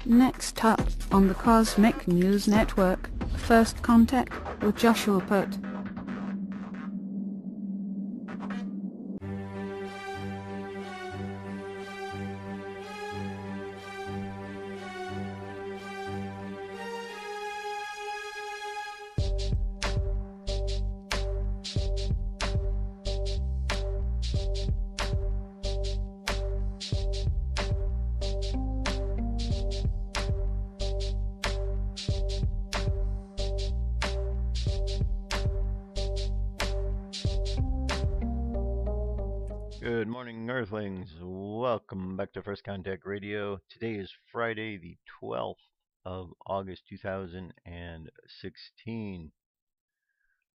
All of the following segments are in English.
Next up on the Cosmic News Network, First Contact with Joshua Pert. Good morning, Earthlings. Welcome back to First Contact Radio. Today is Friday, the 12th of August, 2016.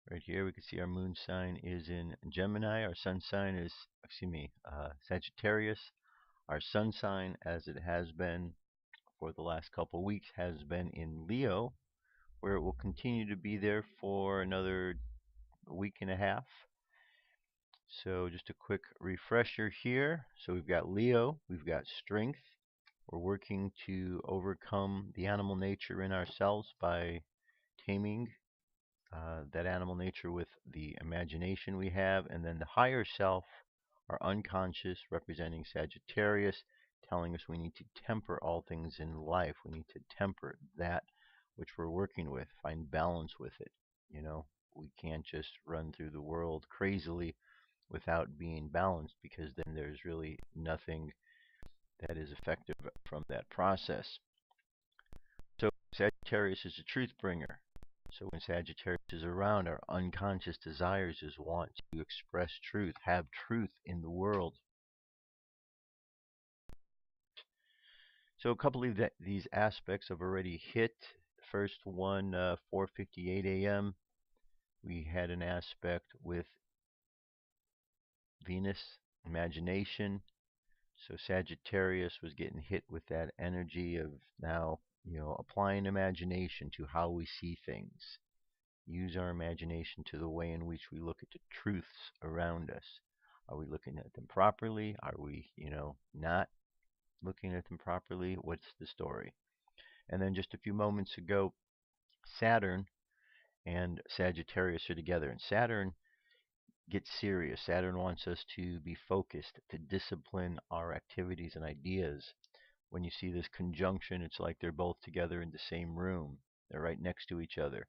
Right here, we can see our moon sign is in Gemini. Our sun sign is, Sagittarius. Our sun sign, as it has been for the last couple weeks, has been in Leo, where it will continue to be there for another week and a half. So just a quick refresher here. So we've got Leo, we've got strength. We're working to overcome the animal nature in ourselves by taming that animal nature with the imagination we have, and then the higher self, our unconscious, representing Sagittarius, telling us we need to temper all things in life. We need to temper that which we're working with, find balance with it. We can't just run through the world crazily without being balanced, because then there's really nothing that is effective from that process. So Sagittarius is a truth bringer. So when Sagittarius is around, our unconscious desires is want to express truth, have truth in the world. So a couple of these aspects have already hit. The first one, 4:58 a.m., we had an aspect with Venus, imagination. So Sagittarius was getting hit with that energy of now, applying imagination to how we see things. Use our imagination to the way in which we look at the truths around us. Are we looking at them properly? Are we, not looking at them properly? What's the story? And then just a few moments ago, Saturn and Sagittarius are together. And Saturn gets serious. Saturn wants us to be focused, to discipline our activities and ideas. When you see this conjunction, it's like they're both together in the same room. They're right next to each other.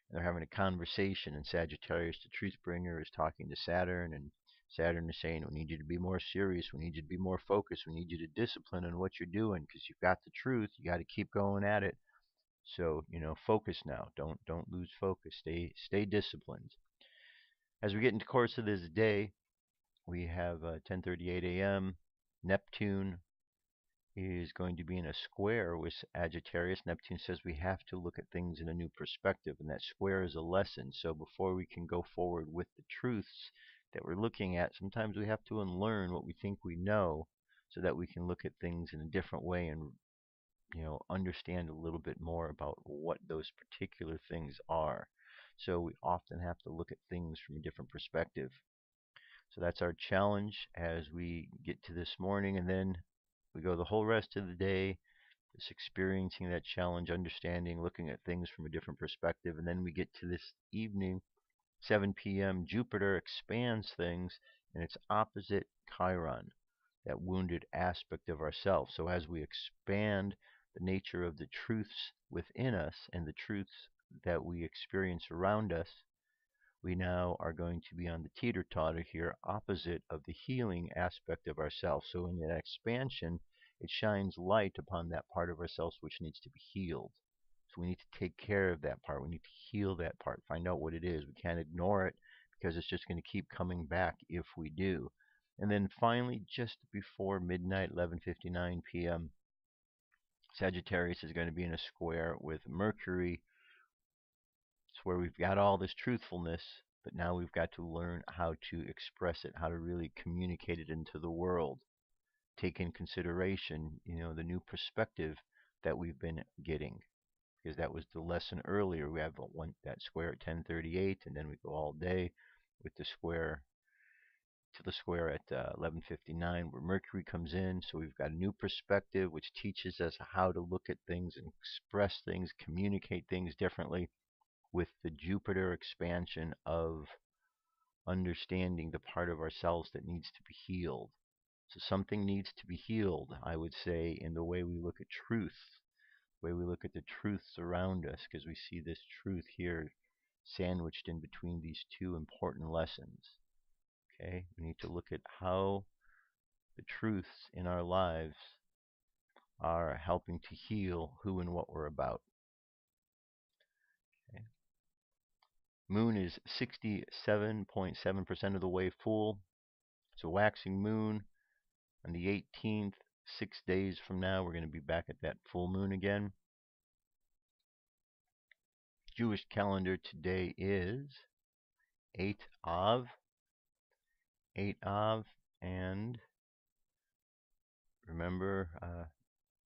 And they're having a conversation, and Sagittarius, the truth bringer, is talking to Saturn, and Saturn is saying, we need you to be more serious. We need you to be more focused. We need you to discipline on what you're doing, because you've got the truth. You got to keep going at it. So, focus now. Don't lose focus. Stay disciplined. As we get into the course of this day, we have 10:38 a.m. Neptune is going to be in a square with Sagittarius. Neptune says we have to look at things in a new perspective, and that square is a lesson. So before we can go forward with the truths that we're looking at, sometimes we have to unlearn what we think we know, so that we can look at things in a different way and understand a little bit more about what those particular things are. So we often have to look at things from a different perspective. So that's our challenge as we get to this morning, and then we go the whole rest of the day just experiencing that challenge, understanding, looking at things from a different perspective, and then we get to this evening, 7 p.m., Jupiter expands things, and it's opposite Chiron, that wounded aspect of ourselves. So as we expand the nature of the truths within us and the truths that we experience around us, we now are going to be on the teeter-totter here, opposite of the healing aspect of ourselves. So in that expansion, it shines light upon that part of ourselves which needs to be healed. So we need to take care of that part. We need to heal that part, find out what it is. We can't ignore it, because it's just going to keep coming back if we do. And then finally, just before midnight, 11:59 p.m., Sagittarius is going to be in a square with Mercury. It's where we've got all this truthfulness, but now we've got to learn how to express it, how to really communicate it into the world. Take in consideration, the new perspective that we've been getting, because that was the lesson earlier. We have that square at 10:38, and then we go all day with the square to the square at 11:59, where Mercury comes in. So we've got a new perspective, which teaches us how to look at things and express things, communicate things differently, with the Jupiter expansion of understanding the part of ourselves that needs to be healed. So something needs to be healed, I would say, in the way we look at truth, the way we look at the truths around us, because we see this truth here sandwiched in between these two important lessons. Okay, we need to look at how the truths in our lives are helping to heal who and what we're about. Okay. Moon is 67.7% of the way full. It's a waxing moon on the 18th. 6 days from now, we're going to be back at that full moon again. Jewish calendar today is 8 Av. 8 Av, and remember,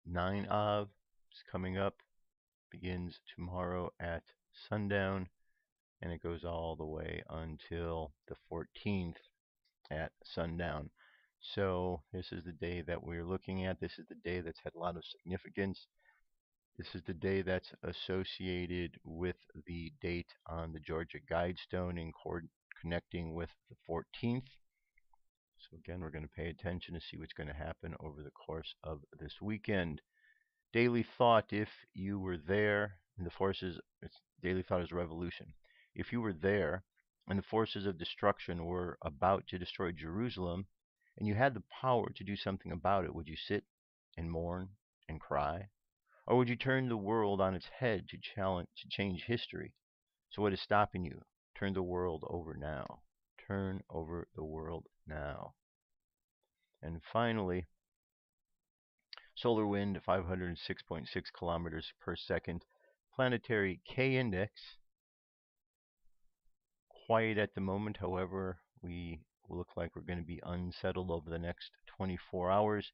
9 Av is coming up, begins tomorrow at sundown, and it goes all the way until the 14th at sundown. So this is the day that we're looking at. This is the day that's had a lot of significance. This is the day that's associated with the date on the Georgia Guidestone in connecting with the 14th. So again, we're going to pay attention to see what's going to happen over the course of this weekend. Daily thought: if you were there and the forces, daily thought is revolution. If you were there and the forces of destruction were about to destroy Jerusalem, and you had the power to do something about it, would you sit and mourn and cry? Or would you turn the world on its head to change history? So what is stopping you? Turn the world over now. Turn over the world now. And finally, solar wind, 506.6 kilometers per second. Planetary K index, quiet at the moment. However, we look like we're going to be unsettled over the next 24 hours.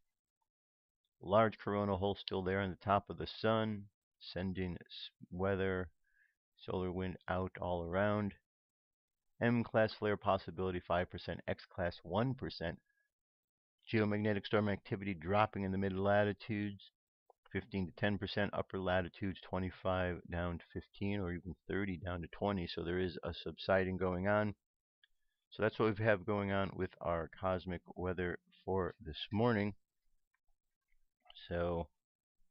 Large corona hole still there on the top of the sun, sending weather, solar wind out all around. M-class flare possibility 5%, X-class 1%. Geomagnetic storm activity dropping in the mid-latitudes, 15 to 10%, upper latitudes 25 down to 15, or even 30 down to 20. So there is a subsiding going on. So that's what we have going on with our cosmic weather for this morning. So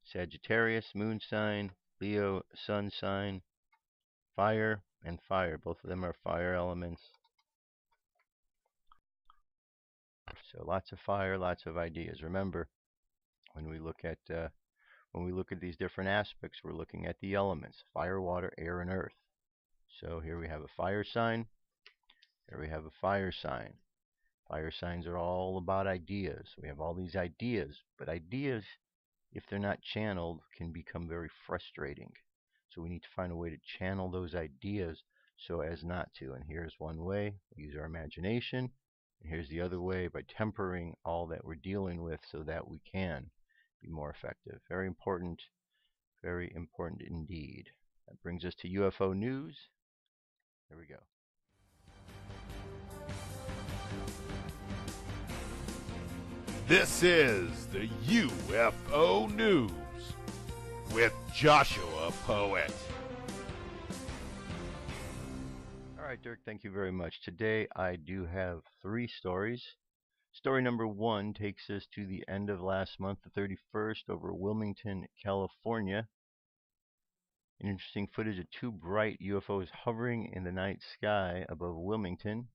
Sagittarius, moon sign, Leo, sun sign, fire and fire. Both of them are fire elements. So lots of fire, lots of ideas. Remember, when we look at these different aspects, we're looking at the elements: fire, water, air, and earth. So here we have a fire sign. Here we have a fire sign. Fire signs are all about ideas. We have all these ideas, but ideas, if they're not channeled, can become very frustrating. So we need to find a way to channel those ideas so as not to. And here's one way: we use our imagination. And here's the other way, by tempering all that we're dealing with so that we can be more effective. Very important indeed. That brings us to UFO news. Here we go. This is the UFO News with Joshua Poet. All right, Dirk, thank you very much. Today I do have 3 stories. Story number 1 takes us to the end of last month, the 31st, over Wilmington, California. Interesting footage of 2 bright UFOs hovering in the night sky above Wilmington.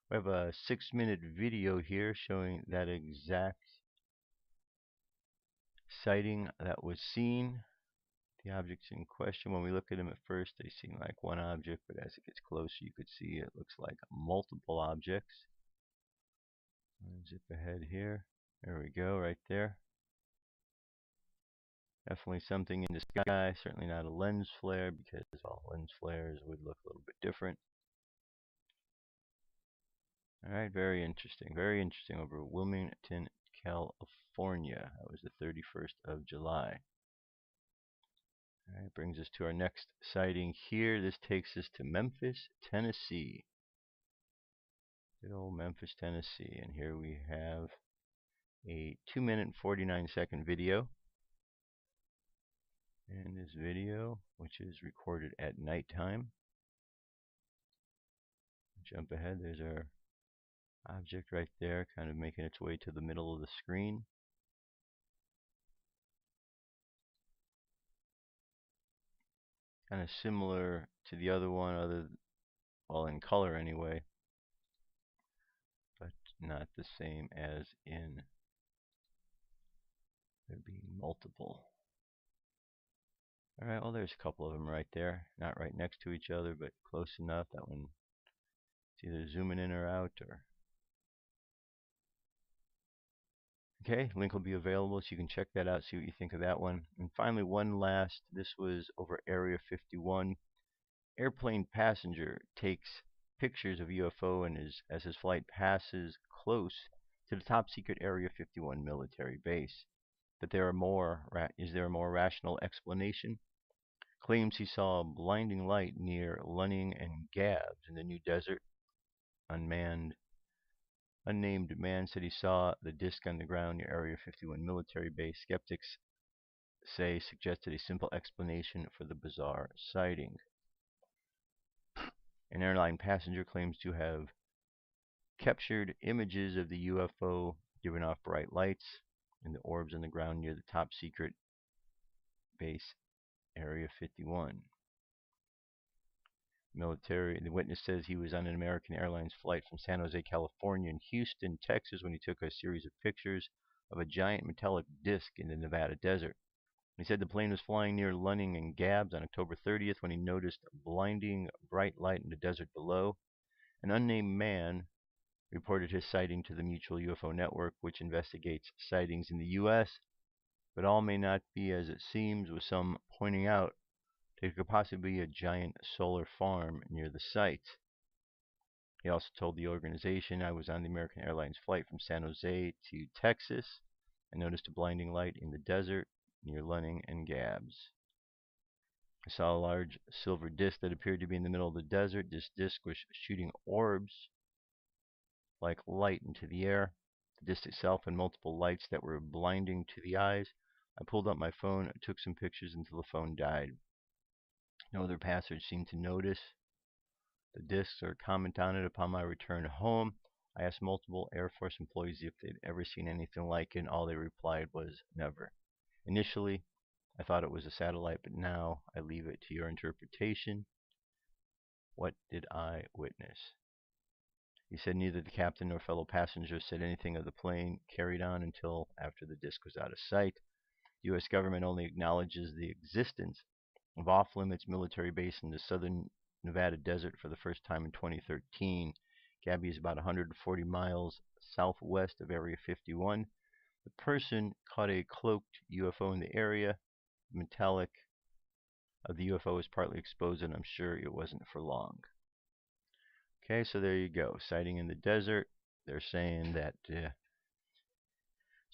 We have a 6-minute video here showing that exact sighting that was seen. The objects in question, when we look at them at first, they seem like one object, but as it gets closer, you could see it looks like multiple objects. Zip ahead here. There we go, right there. Definitely something in the sky. Certainly not a lens flare, because all lens flares would look a little bit different. Alright, very interesting. Very interesting over Wilmington, California. That was the 31st of July. Alright, brings us to our next sighting here. This takes us to Memphis, Tennessee. Good old Memphis, Tennessee. And here we have a 2-minute and 49-second video. And this video, which is recorded at nighttime. Jump ahead, there's our object right there, kind of making its way to the middle of the screen. Kind of similar to the other one, well, in color anyway, but not the same as in there being multiple. Alright, well, there's a couple of them right there. Not right next to each other, but close enough. That one, it's either zooming in or out, or... Okay, link will be available so you can check that out, see what you think of that one. And finally, one last, this was over Area 51. Airplane passenger takes pictures of UFO and as his flight passes close to the top secret Area 51 military base. But is there a more rational explanation? Claims he saw a blinding light near Lunning and Gabs in the New Desert. Unnamed man said he saw the disc on the ground near Area 51 military base. Skeptics say suggested a simple explanation for the bizarre sighting. An airline passenger claims to have captured images of the UFO giving off bright lights and the orbs on the ground near the top secret base Area 51. The witness says he was on an American Airlines flight from San Jose, California, and Houston, Texas, when he took a series of pictures of a giant metallic disc in the Nevada desert. He said the plane was flying near Lunning and Gabs on October 30th when he noticed a blinding bright light in the desert below. An unnamed man reported his sighting to the Mutual UFO Network, which investigates sightings in the U.S., but all may not be as it seems, with some pointing out there could possibly be a giant solar farm near the site. He also told the organization, I was on the American Airlines flight from San Jose to Texas. I noticed a blinding light in the desert near Lunning and Gabs. I saw a large silver disc that appeared to be in the middle of the desert. This disc was shooting orbs like light into the air. The disc itself had multiple lights that were blinding to the eyes. I pulled up my phone, took some pictures until the phone died. No other passengers seemed to notice the discs or comment on it. Upon my return home, I asked multiple Air Force employees if they'd ever seen anything like it, and all they replied was never. Initially, I thought it was a satellite, but now I leave it to your interpretation. What did I witness? He said neither the captain nor fellow passengers said anything of the plane carried on until after the disc was out of sight. The U.S. government only acknowledges the existence of off-limits military base in the southern Nevada desert for the first time in 2013. Gabby is about 140 miles southwest of Area 51. The person caught a cloaked UFO in the area. The metallic of the UFO is partly exposed, and I'm sure it wasn't for long. Okay, so there you go. Sighting in the desert. They're saying that it's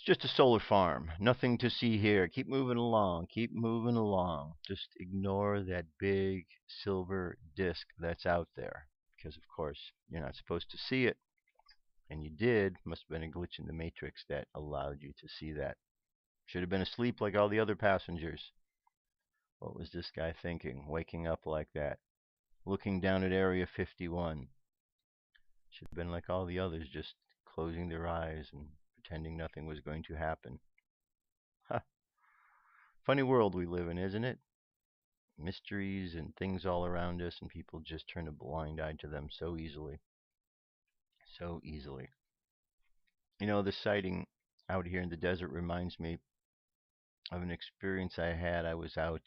just a solar farm. Nothing to see here. Keep moving along. Keep moving along. Just ignore that big silver disc that's out there. Because, of course, you're not supposed to see it. And you did. Must have been a glitch in the matrix that allowed you to see that. Should have been asleep like all the other passengers. What was this guy thinking? Waking up like that. Looking down at Area 51. Should have been like all the others, just closing their eyes and pretending nothing was going to happen. Huh. Funny world we live in, isn't it? Mysteries and things all around us, and people just turn a blind eye to them so easily. So easily. You know, this sighting out here in the desert reminds me of an experience I had. I was out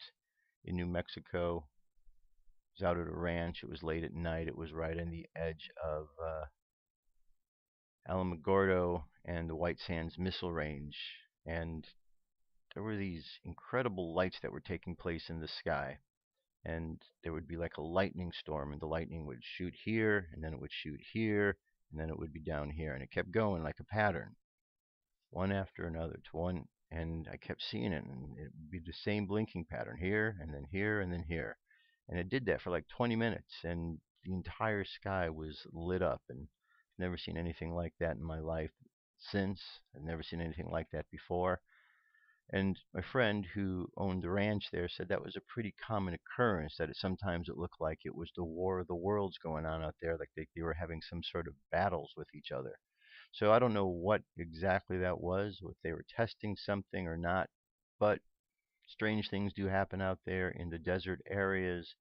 in New Mexico. I was out at a ranch. It was late at night. It was right on the edge of Alamogordo and the White Sands Missile Range, and there were these incredible lights that were taking place in the sky, and there would be like a lightning storm, and the lightning would shoot here, and then it would shoot here, and then it would be down here, and it kept going like a pattern, one after another, to one, and I kept seeing it, and it would be the same blinking pattern here, and then here, and then here, and it did that for like 20 minutes, and the entire sky was lit up, and Never seen anything like that in my life since. I've never seen anything like that before. And my friend who owned the ranch there said that was a pretty common occurrence, that sometimes it looked like it was the war of the worlds going on out there, like they were having some sort of battles with each other. So I don't know what exactly that was, if they were testing something or not, but strange things do happen out there in the desert areas,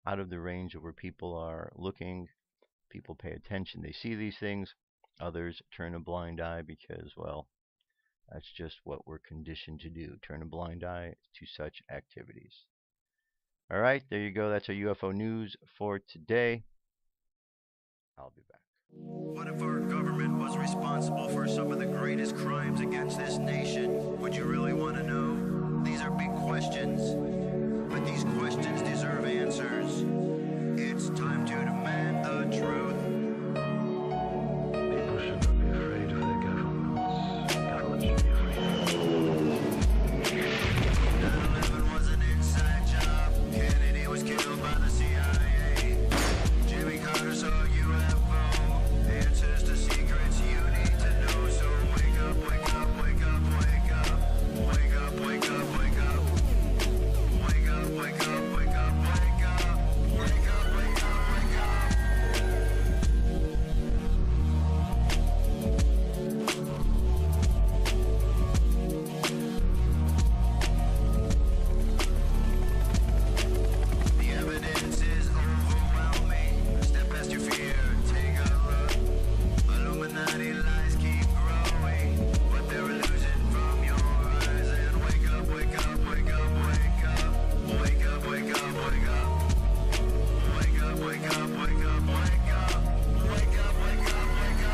out of the range of where people are looking. People pay attention. They see these things. Others turn a blind eye because, well, that's just what we're conditioned to do, turn a blind eye to such activities. All right, there you go. That's our UFO news for today. I'll be back. What if our government was responsible for some of the greatest crimes against this nation? Would you really want to know? These are big questions, but these questions deserve answers. It's time to demand the truth. People should not be afraid of their governments. Governments should be afraid of them. 9/11 was an inside job. Kennedy was killed by the CIA. Jimmy Carter saw UFO. Answers to secrets you need to know. So wake up, wake up, wake up, wake up. Wake up, wake up, wake up. Wake up, wake up, wake up, wake up. Wake up, wake up, wake up. The evidence is overwhelming. Step past your fear, take a look. Illuminati lies keep growing, but they're losing from your eyes. And wake up, wake up, wake up, wake up. Wake up, wake up, wake up. Wake up, wake up, wake up, wake up. Wake up, wake up, wake up.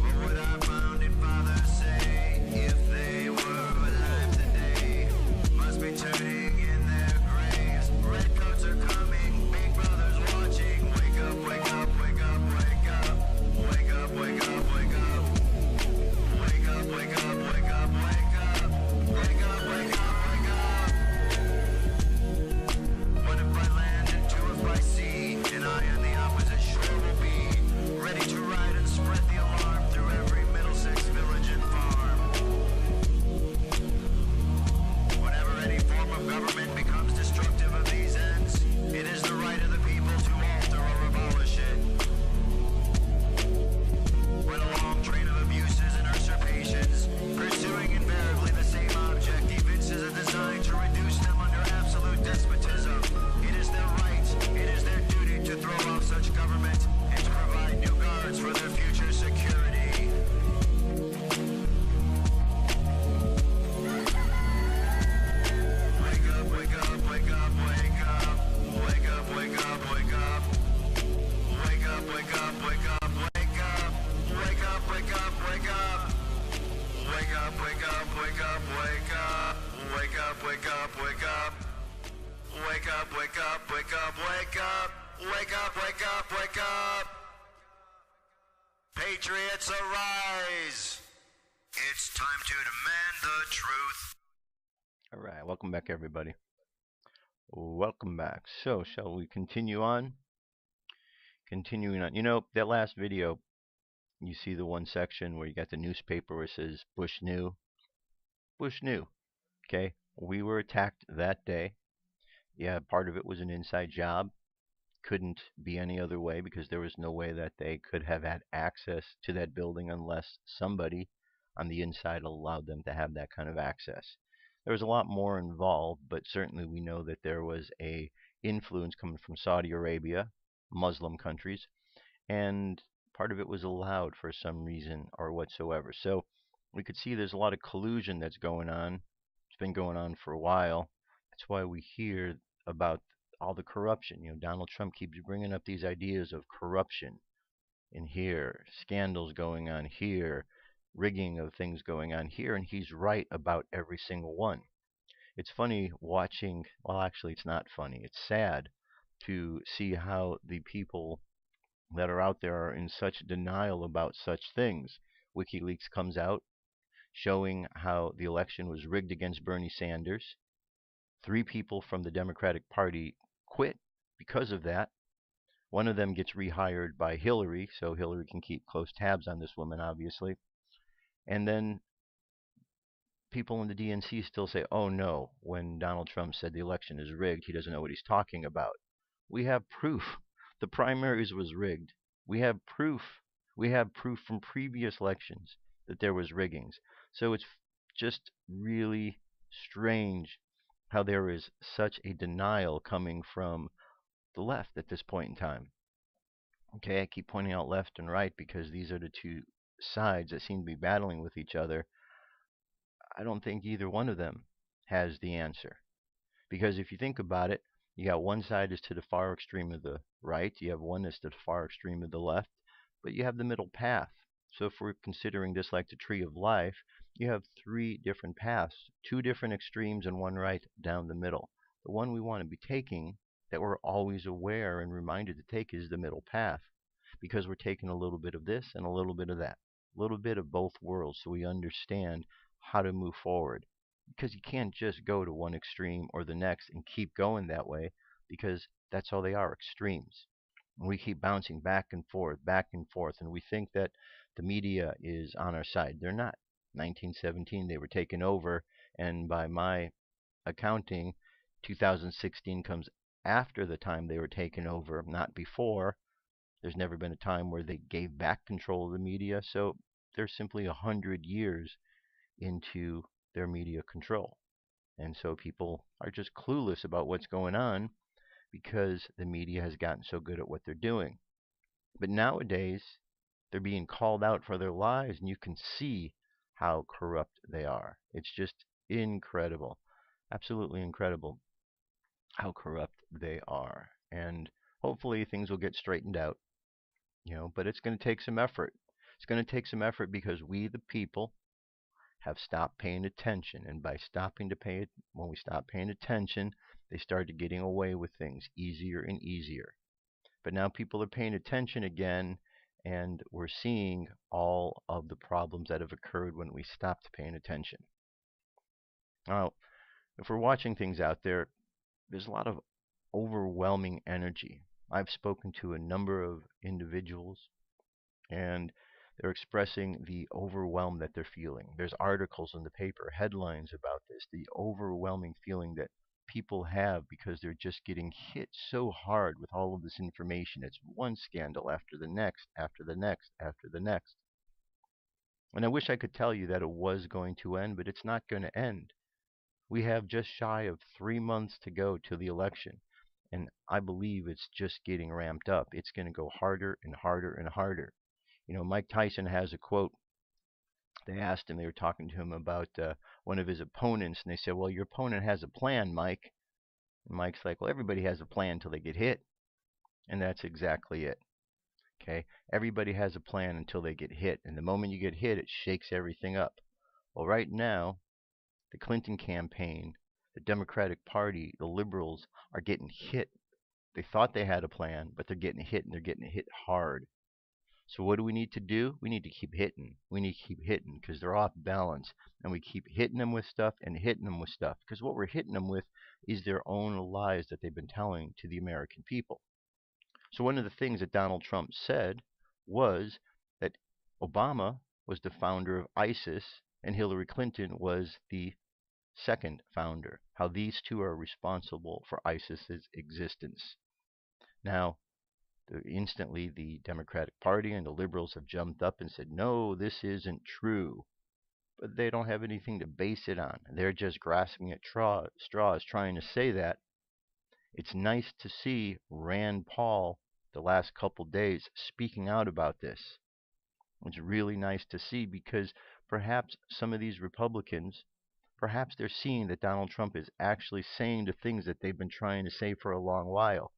What would our founding fathers say if they were alive today? Must be turning in their graves. Redcoats are coming, big brothers watching. Wake up, wake up, wake up, wake up. Wake up, wake up, wake up. Wake up, wake up, wake up, wake up. Wake up, wake up, wake up. What if by land and two if by sea? And I on the opposite shore will be ready to ride and spread the alarm through every Middlesex village and farm. Whenever any form of government becomes destructive of these ends, it is the right of the people to alter or abolish it. When a long train of abuses and usurpations, pursuing invariably the same object, evinces a design to reduce them under absolute despotism, it is their right, it is their duty to throw off such government and to provide new guards for their future security. Wake up, wake up, wake up, wake up. Wake up, wake up, wake up. Wake up, wake up, wake up, wake up. Wake up, wake up, wake up. Wake up, wake up, wake up, wake up. Wake up, wake up, wake up. Wake up, wake up, wake up, wake up. Wake up, wake up, wake up. Patriots arise. It's time to demand the truth. All right, welcome back, everybody. Welcome back. So, shall we continue on? Continuing on. You know, that last video, you see the one section where you got the newspaper where it says Bush knew. Bush knew. Okay, we were attacked that day. Yeah, part of it was an inside job. Couldn't be any other way because there was no way that they could have had access to that building unless somebody on the inside allowed them to have that kind of access. There was a lot more involved, but certainly we know that there was a influence coming from Saudi Arabia, Muslim countries, and part of it was allowed for some reason or whatsoever. So we could see there's a lot of collusion that's going on. It's been going on for a while. That's why we hear about all the corruption. You know, Donald Trump keeps bringing up these ideas of corruption in here, scandals going on here, rigging of things going on here, and he's right about every single one. It's funny watching, well, actually, it's not funny. It's sad to see how the people that are out there are in such denial about such things. WikiLeaks comes out, showing how the election was rigged against Bernie Sanders. 3 people from the Democratic Party quit because of that. One of them gets rehired by Hillary, so Hillary can keep close tabs on this woman, obviously. And then people in the DNC still say, oh no, when Donald Trump said the election is rigged, he doesn't know what he's talking about. We have proof. The primaries was rigged. We have proof. We have proof from previous elections that there was riggings. So it's just really strange how there is such a denial coming from the left at this point in time. Okay, I keep pointing out left and right because these are the two sides that seem to be battling with each other. I don't think either one of them has the answer. Because if you think about it, you got one side is to the far extreme of the right, you have one that's to the far extreme of the left, but you have the middle path. So if we're considering this like the tree of life, you have 3 different paths, 2 different extremes and one right down the middle. The one we want to be taking, that we're always aware and reminded to take, is the middle path, because we're taking a little bit of this and a little bit of that, a little bit of both worlds, so we understand how to move forward. Because you can't just go to one extreme or the next and keep going that way, because that's all they are, extremes. And we keep bouncing back and forth, and we think that the media is on our side. They're not. 1917, they were taken over, and by my accounting, 2016 comes after the time they were taken over, not before. There's never been a time where they gave back control of the media, so they're simply 100 years into their media control. And so people are just clueless about what's going on because the media has gotten so good at what they're doing. But nowadays, they're being called out for their lies, and you can see how corrupt they are. It's just incredible, absolutely incredible how corrupt they are. And hopefully things will get straightened out, but it's going to take some effort. It's going to take some effort because we, the people, have stopped paying attention, and by when we stop paying attention, they started getting away with things easier and easier. But now people are paying attention again, and we're seeing all of the problems that have occurred when we stopped paying attention. Now, if we're watching things out there, there's a lot of overwhelming energy. I've spoken to a number of individuals, and they're expressing the overwhelm that they're feeling. There's articles in the paper, headlines about this, the overwhelming feeling that people have because they're just getting hit so hard with all of this information. It's one scandal after the next, after the next, after the next. And I wish I could tell you that it was going to end, but it's not going to end. We have just shy of 3 months to go to the election, and I believe it's just getting ramped up. It's going to go harder and harder and harder. Mike Tyson has a quote. They asked him, they were talking to him about one of his opponents, and they said, well, your opponent has a plan, Mike. And Mike's like, well, everybody has a plan until they get hit. And that's exactly it. Okay? Everybody has a plan until they get hit. And the moment you get hit, it shakes everything up. Well, right now, the Clinton campaign, the Democratic Party, the liberals are getting hit. They thought they had a plan, but they're getting hit, and they're getting hit hard. So what do we need to do? We need to keep hitting. We need to keep hitting because they're off balance. And we keep hitting them with stuff and hitting them with stuff. Because what we're hitting them with is their own lies that they've been telling to the American people. So one of the things that Donald Trump said was that Obama was the founder of ISIS and Hillary Clinton was the second founder. How these two are responsible for ISIS's existence. Now, instantly, the Democratic Party and the liberals have jumped up and said, no, this isn't true. But they don't have anything to base it on. They're just grasping at straws trying to say that. It's nice to see Rand Paul the last couple days speaking out about this. It's really nice to see because perhaps some of these Republicans, perhaps they're seeing that Donald Trump is actually saying the things that they've been trying to say for a long while.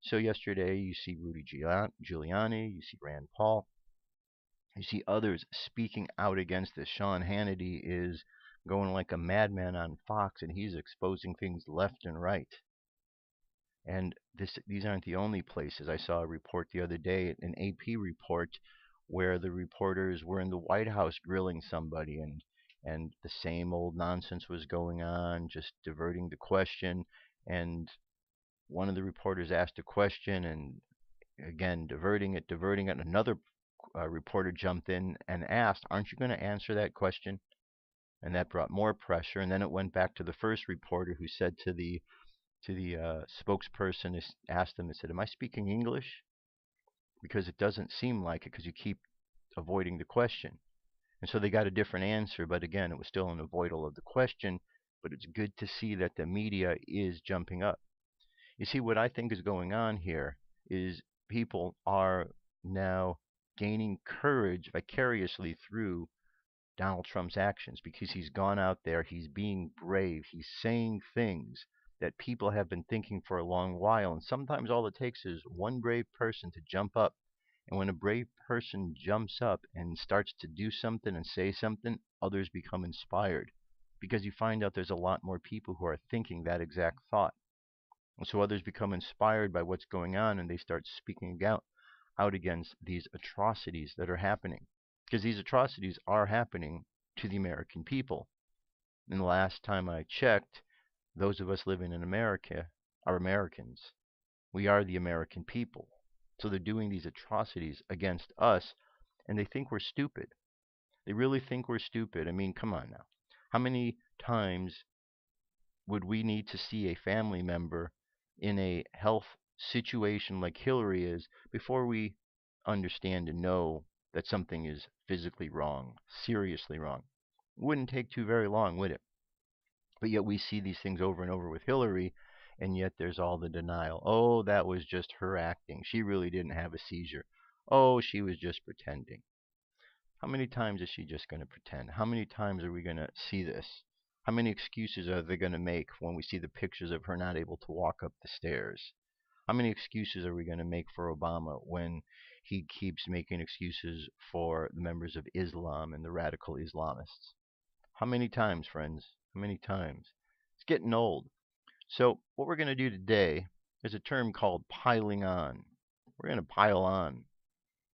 So yesterday, you see Rudy Giuliani, you see Rand Paul, you see others speaking out against this. Sean Hannity is going like a madman on Fox, and he's exposing things left and right. And these aren't the only places. I saw a report the other day, an AP report, where the reporters were in the White House grilling somebody, and and the same old nonsense was going on, just diverting the question. And one of the reporters asked a question, and again, diverting it. Another reporter jumped in and asked, "Aren't you going to answer that question?" And that brought more pressure. And then it went back to the first reporter, who said to the spokesperson, asked them and said, "Am I speaking English? Because it doesn't seem like it, because you keep avoiding the question." And so they got a different answer, but again, it was still an avoidal of the question. But it's good to see that the media is jumping up. You see, what I think is going on here is people are now gaining courage vicariously through Donald Trump's actions, because he's gone out there, he's being brave, he's saying things that people have been thinking for a long while. And sometimes all it takes is one brave person to jump up. And when a brave person jumps up and starts to do something and say something, others become inspired, because you find out there's a lot more people who are thinking that exact thought. And so others become inspired by what's going on, and they start speaking out against these atrocities that are happening. Because these atrocities are happening to the American people. And the last time I checked, those of us living in America are Americans. We are the American people. So they're doing these atrocities against us, and they think we're stupid. They really think we're stupid. I mean, come on now. How many times would we need to see a family member in a health situation like Hillary is before we understand and know that something is physically wrong, seriously wrong? It wouldn't take too very long, would it? But yet we see these things over and over with Hillary, and yet there's all the denial. Oh, that was just her acting. She really didn't have a seizure. Oh, she was just pretending. How many times is she just going to pretend? How many times are we going to see this? How many excuses are they going to make when we see the pictures of her not able to walk up the stairs? How many excuses are we going to make for Obama when he keeps making excuses for the members of Islam and the radical Islamists? How many times, friends? How many times? It's getting old. So what we're going to do today is a term called piling on. We're going to pile on.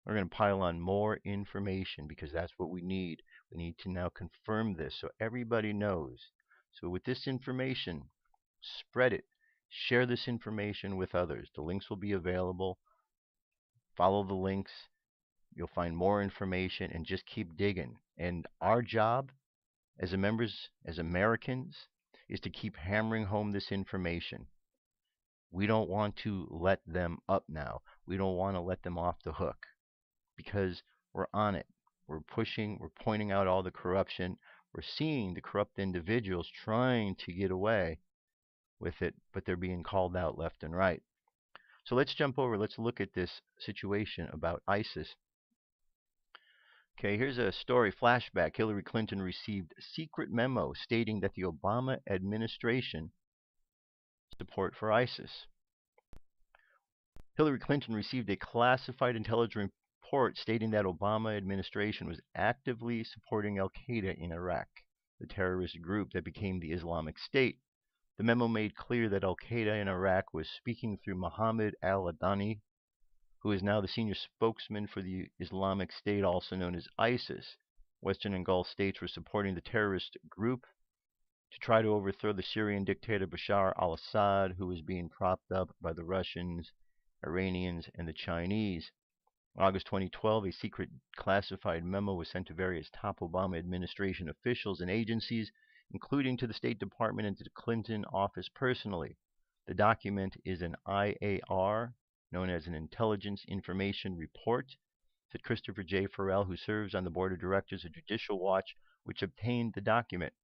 We're going to pile on more information, because that's what we need. We need to now confirm this so everybody knows. So with this information, spread it. Share this information with others. The links will be available. Follow the links. You'll find more information, and just keep digging. And our job as Americans, is to keep hammering home this information. We don't want to let them up now. We don't want to let them off the hook, because we're on it. We're pushing, we're pointing out all the corruption. We're seeing the corrupt individuals trying to get away with it, but they're being called out left and right. So let's jump over. Let's look at this situation about ISIS. Okay, here's a story. Flashback. Hillary Clinton received a secret memo stating that the Obama administration support for ISIS. Hillary Clinton received a classified intelligence report stating that Obama administration was actively supporting Al-Qaeda in Iraq, the terrorist group that became the Islamic State. The memo made clear that Al-Qaeda in Iraq was speaking through Mohammed al-Adani, who is now the senior spokesman for the Islamic State, also known as ISIS. Western and Gulf states were supporting the terrorist group to try to overthrow the Syrian dictator Bashar al-Assad, who was being propped up by the Russians, Iranians, and the Chinese. In August 2012, a secret classified memo was sent to various top Obama administration officials and agencies, including to the State Department and to the Clinton office personally. The document is an IAR, known as an Intelligence Information Report, said Christopher J. Farrell, who serves on the board of directors of Judicial Watch, which obtained the document.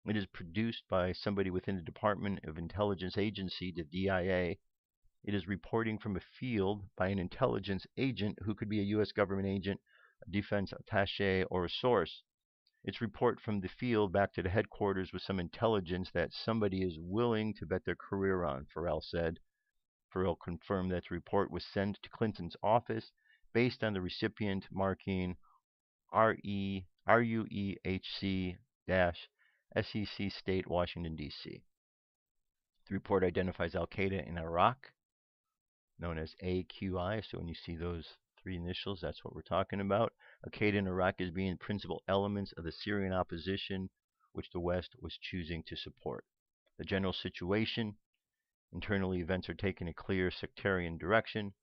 It is produced by somebody within the Department of Intelligence Agency, the DIA. It is reporting from a field by an intelligence agent who could be a U.S. government agent, a defense attaché, or a source. It's report from the field back to the headquarters with some intelligence that somebody is willing to bet their career on, Farrell said. Farrell confirmed that the report was sent to Clinton's office based on the recipient marking RUEHC-SEC State, Washington, D.C. The report identifies Al-Qaeda in Iraq, known as AQI. So when you see those three initials, that's what we're talking about. Al-Qaeda in Iraq is being principal elements of the Syrian opposition, which the West was choosing to support. The general situation, internally events are taking a clear sectarian direction.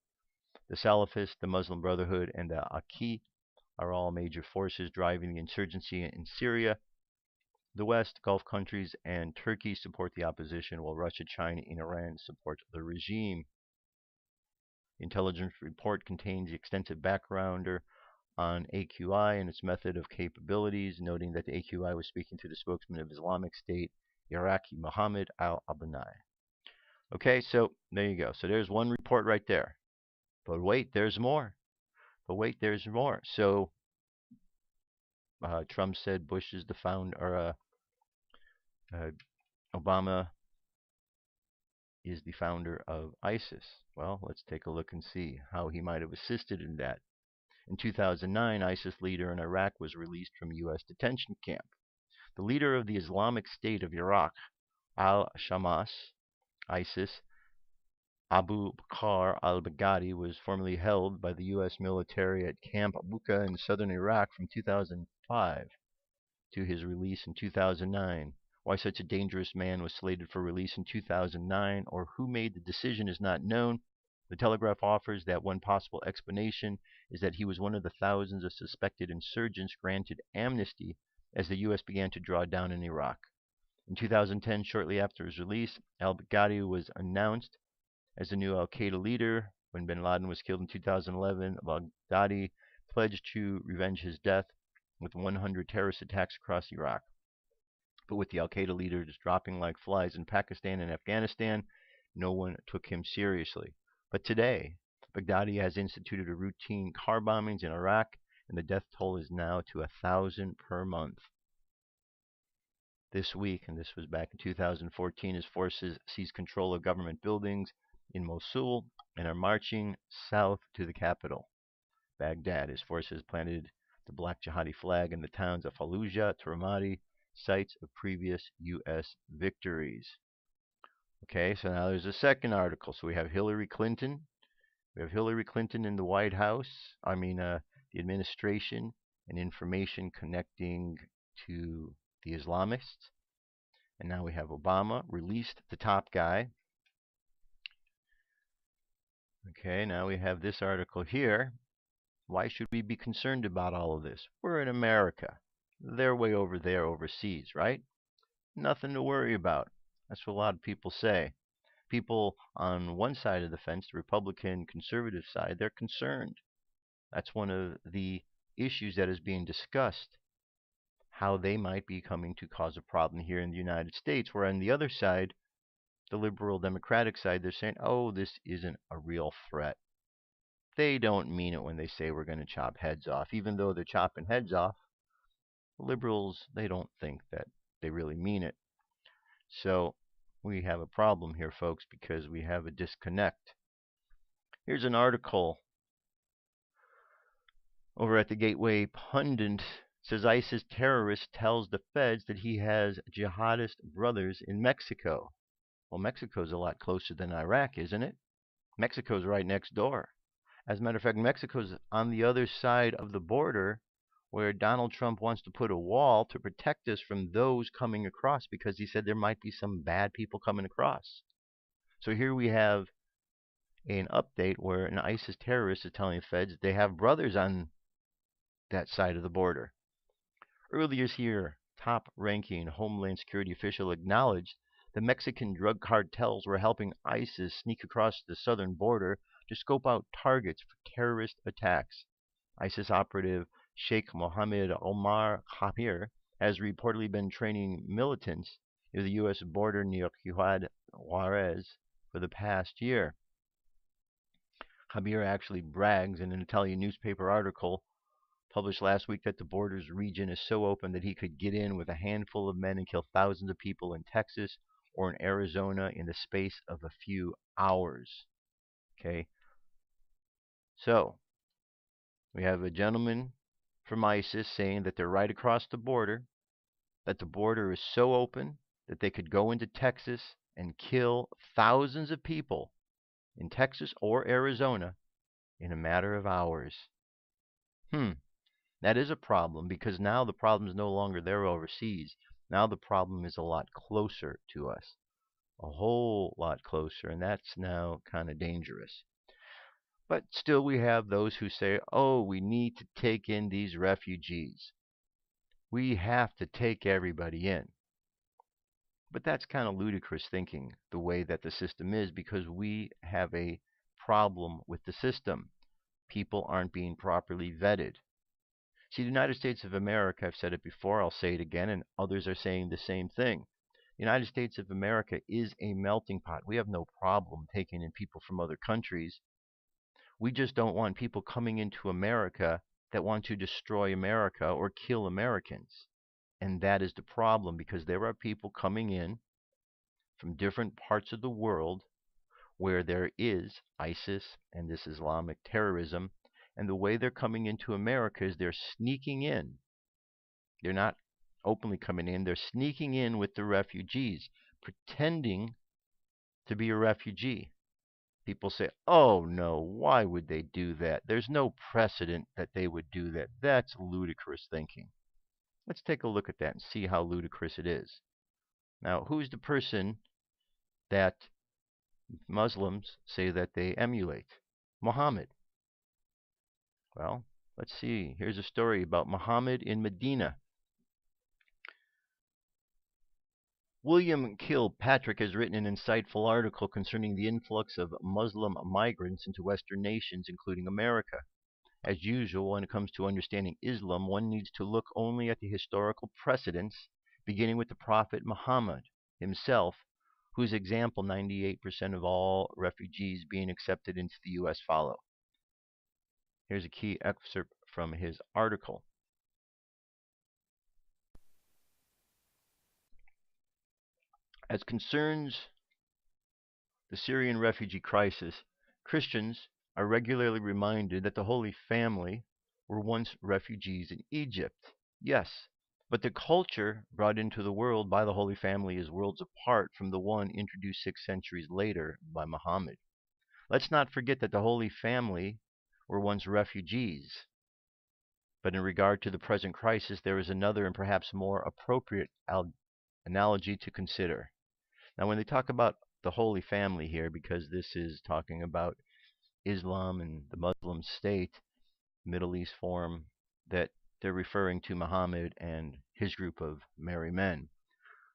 The Salafists, the Muslim Brotherhood, and the Aqi are all major forces driving the insurgency in Syria. The West, Gulf countries, and Turkey support the opposition, while Russia, China, and Iran support the regime. The intelligence report contains the extensive backgrounder on AQI and its method of capabilities, noting that the AQI was speaking to the spokesman of Islamic State, Iraqi Mohammed al-Abnai. Okay, so there you go. So there's one report right there. But wait, there's more. So Trump said Bush is the founder, or Obama is the founder of ISIS. Well, let's take a look and see how he might have assisted in that. In 2009, ISIS leader in Iraq was released from U.S. detention camp. The leader of the Islamic State of Iraq, al-Shamas, ISIS, Abu Bakr al-Baghdadi, was formerly held by the U.S. military at Camp Bucca in southern Iraq from 2005 to his release in 2009. Why such a dangerous man was slated for release in 2009 or who made the decision is not known. The Telegraph offers that one possible explanation is that he was one of the thousands of suspected insurgents granted amnesty as the U.S. began to draw down in Iraq. In 2010, shortly after his release, al-Baghdadi was announced as the new al-Qaeda leader. When bin Laden was killed in 2011, Baghdadi pledged to revenge his death with 100 terrorist attacks across Iraq. But with the al-Qaeda leaders dropping like flies in Pakistan and Afghanistan, no one took him seriously. But today, Baghdadi has instituted a routine car bombings in Iraq, and the death toll is now to 1,000 per month. This week, and this was back in 2014, his forces seized control of government buildings in Mosul and are marching south to the capital, Baghdad. His forces planted the black jihadi flag in the towns of Fallujah, Ramadi, sites of previous U.S. victories. Okay, so now there's a second article. So we have Hillary Clinton. We have Hillary Clinton in the White House. The administration and information connecting to the Islamists. And now we have Obama released the top guy. Okay, now we have this article here. Why should we be concerned about all of this? We're in America. They're way over there overseas, right? Nothing to worry about. That's what a lot of people say. People on one side of the fence, the Republican conservative side, they're concerned. That's one of the issues that is being discussed. How they might be coming to cause a problem here in the United States, where on the other side, the liberal democratic side, they're saying, oh, this isn't a real threat. They don't mean it when they say we're going to chop heads off. Even though they're chopping heads off, liberals, they don't think that they really mean it. So we have a problem here, folks, because we have a disconnect. Here's an article over at the Gateway Pundit. It says ISIS terrorist tells the feds that he has jihadist brothers in Mexico. Well, Mexico's a lot closer than Iraq, isn't it? Mexico's right next door. As a matter of fact, Mexico's on the other side of the border where Donald Trump wants to put a wall to protect us from those coming across because he said there might be some bad people coming across. So here we have an update where an ISIS terrorist is telling the feds they have brothers on that side of the border. Earlier this year, top-ranking Homeland Security official acknowledged the Mexican drug cartels were helping ISIS sneak across the southern border to scope out targets for terrorist attacks. ISIS operative Sheikh Mohammed Omar Khabir has reportedly been training militants near the U.S. border near Ciudad Juarez for the past year. Khabir actually brags in an Italian newspaper article published last week that the border's region is so open that he could get in with a handful of men and kill thousands of people in Texas or in Arizona in the space of a few hours. Okay. So, we have a gentleman from ISIS saying that they're right across the border, that the border is so open that they could go into Texas and kill thousands of people in Texas or Arizona in a matter of hours. That is a problem, because now the problem is no longer there overseas. Now the problem is a lot closer to us, a whole lot closer, and that's now kind of dangerous. But still we have those who say, oh, we need to take in these refugees. We have to take everybody in. But that's kind of ludicrous thinking, the way that the system is, because we have a problem with the system. People aren't being properly vetted. See, the United States of America, I've said it before, I'll say it again, and others are saying the same thing. The United States of America is a melting pot. We have no problem taking in people from other countries. We just don't want people coming into America that want to destroy America or kill Americans. And that is the problem, because there are people coming in from different parts of the world where there is ISIS and this Islamic terrorism. And the way they're coming into America is they're sneaking in. They're not openly coming in. They're sneaking in with the refugees, pretending to be a refugee. People say, oh, no, why would they do that? There's no precedent that they would do that. That's ludicrous thinking. Let's take a look at that and see how ludicrous it is. Now, who's the person that Muslims say that they emulate? Muhammad. Well, let's see. Here's a story about Muhammad in Medina. William Kilpatrick has written an insightful article concerning the influx of Muslim migrants into Western nations, including America. As usual, when it comes to understanding Islam, one needs to look only at the historical precedents, beginning with the Prophet Muhammad himself, whose example 98% of all refugees being accepted into the U.S. follow. Here's a key excerpt from his article. As concerns the Syrian refugee crisis, Christians are regularly reminded that the Holy Family were once refugees in Egypt. Yes, but the culture brought into the world by the Holy Family is worlds apart from the one introduced 6 centuries later by Muhammad. Let's not forget that the Holy Family were once refugees. But in regard to the present crisis, there is another and perhaps more appropriate analogy to consider. Now, when they talk about the Holy Family here, because this is talking about Islam and the Muslim state, Middle East form, that they're referring to Muhammad and his group of merry men.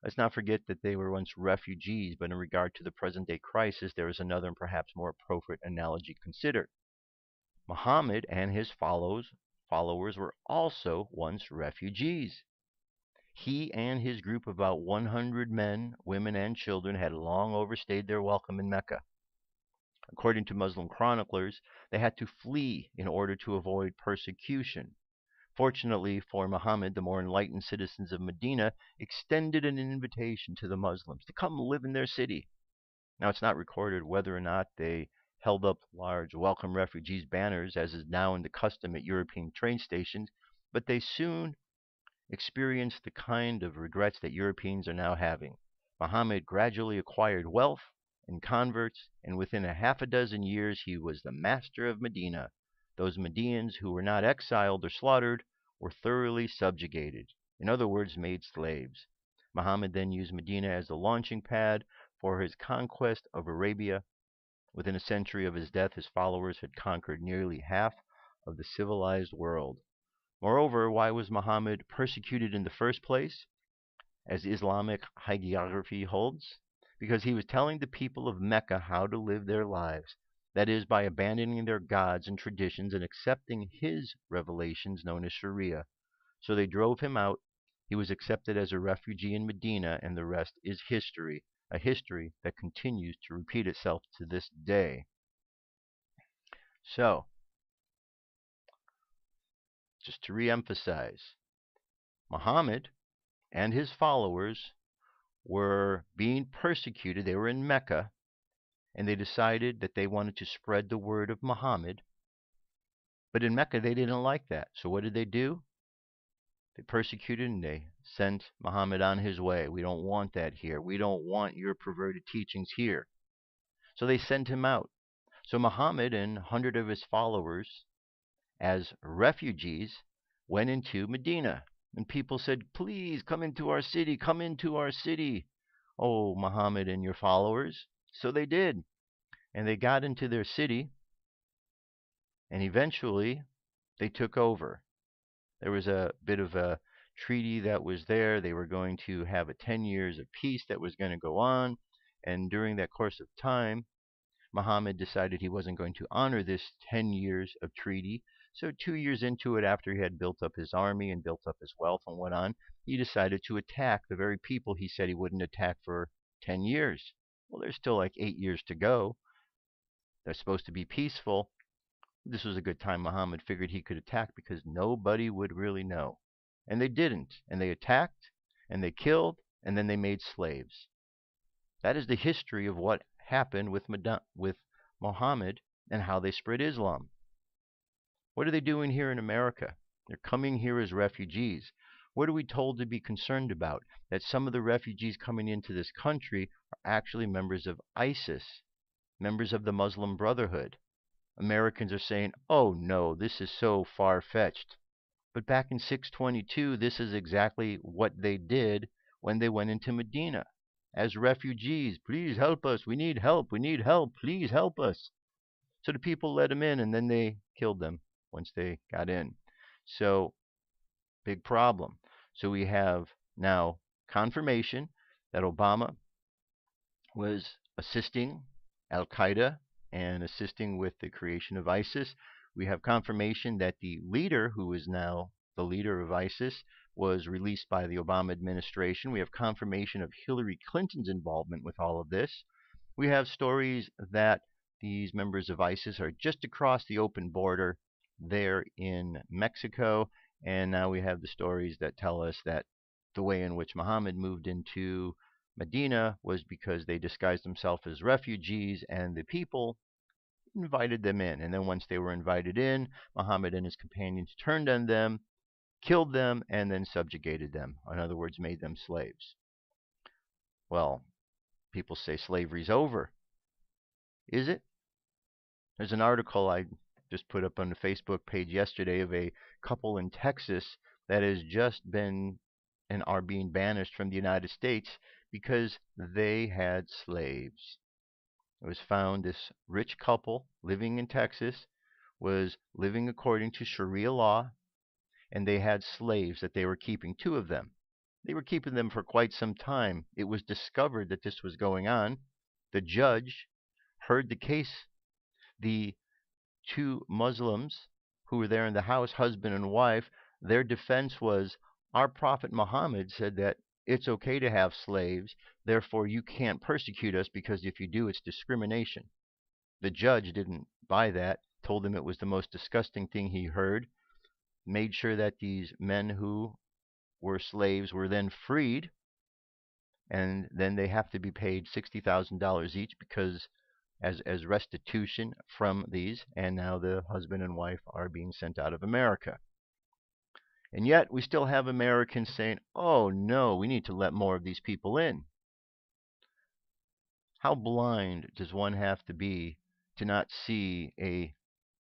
Let's not forget that they were once refugees, but in regard to the present-day crisis, there is another and perhaps more appropriate analogy considered. Muhammad and his followers were also once refugees. He and his group of about 100 men, women, and children had long overstayed their welcome in Mecca. According to Muslim chroniclers, they had to flee in order to avoid persecution. Fortunately for Muhammad, the more enlightened citizens of Medina extended an invitation to the Muslims to come live in their city. Now, it's not recorded whether or not they held up large welcome refugees banners, as is now in the custom at European train stations, but they soon experienced the kind of regrets that Europeans are now having. Muhammad gradually acquired wealth and converts, and within a half a dozen years he was the master of Medina. Those Medians who were not exiled or slaughtered were thoroughly subjugated, in other words, made slaves. Muhammad then used Medina as the launching pad for his conquest of Arabia. Within a century of his death, his followers had conquered nearly half of the civilized world. Moreover, why was Muhammad persecuted in the first place, as Islamic hagiography holds? Because he was telling the people of Mecca how to live their lives, that is, by abandoning their gods and traditions and accepting his revelations known as Sharia. So they drove him out. He was accepted as a refugee in Medina, and the rest is history, a history that continues to repeat itself to this day. So, just to re-emphasize, Muhammad and his followers were being persecuted. They were in Mecca, and they decided that they wanted to spread the word of Muhammad. But in Mecca, they didn't like that. So what did they do? They persecuted and they sent Muhammad on his way. We don't want that here. We don't want your perverted teachings here. So they sent him out. So Muhammad and 100 of his followers, as refugees, went into Medina. And people said, please come into our city, come into our city, oh Muhammad and your followers. So they did. And they got into their city, and eventually they took over. There was a bit of a treaty that was there. They were going to have a 10 years of peace that was going to go on. And during that course of time, Muhammad decided he wasn't going to honor this 10 years of treaty. So 2 years into it, after he had built up his army and built up his wealth and went on, he decided to attack the very people he said he wouldn't attack for 10 years. Well, there's still like 8 years to go. They're supposed to be peaceful. This was a good time Muhammad figured he could attack because nobody would really know. And they didn't. And they attacked, and they killed, and then they made slaves. That is the history of what happened with Muhammad and how they spread Islam. What are they doing here in America? They're coming here as refugees. What are we told to be concerned about? That some of the refugees coming into this country are actually members of ISIS, members of the Muslim Brotherhood. Americans are saying, oh no, this is so far-fetched. But back in 622, this is exactly what they did when they went into Medina. As refugees, please help us, we need help, please help us. So the people let them in, and then they killed them once they got in. So, big problem. So we have now confirmation that Obama was assisting Al-Qaeda and assisting with the creation of ISIS. We have confirmation that the leader, who is now the leader of ISIS, was released by the Obama administration. We have confirmation of Hillary Clinton's involvement with all of this. We have stories that these members of ISIS are just across the open border there in Mexico. And now we have the stories that tell us that the way in which Muhammad moved into Medina was because they disguised themselves as refugees, and the people invited them in. And then once they were invited in, Muhammad and his companions turned on them, killed them, and then subjugated them. In other words, made them slaves. Well, people say slavery's over. Is it? There's an article I just put up on the Facebook page yesterday of a couple in Texas that has just been and are being banished from the United States because they had slaves. It was found this rich couple living in Texas was living according to Sharia law, and they had slaves that they were keeping, 2 of them. They were keeping them for quite some time. It was discovered that this was going on. The judge heard the case. The 2 Muslims who were there in the house, husband and wife, their defense was, our Prophet Muhammad said that it's okay to have slaves, therefore you can't persecute us because if you do, it's discrimination. The judge didn't buy that, told him it was the most disgusting thing he heard, made sure that these men who were slaves were then freed, and then they have to be paid $60,000 each because as restitution from these, and now the husband and wife are being sent out of America. And yet we still have Americans saying, oh no, we need to let more of these people in. How blind does one have to be to not see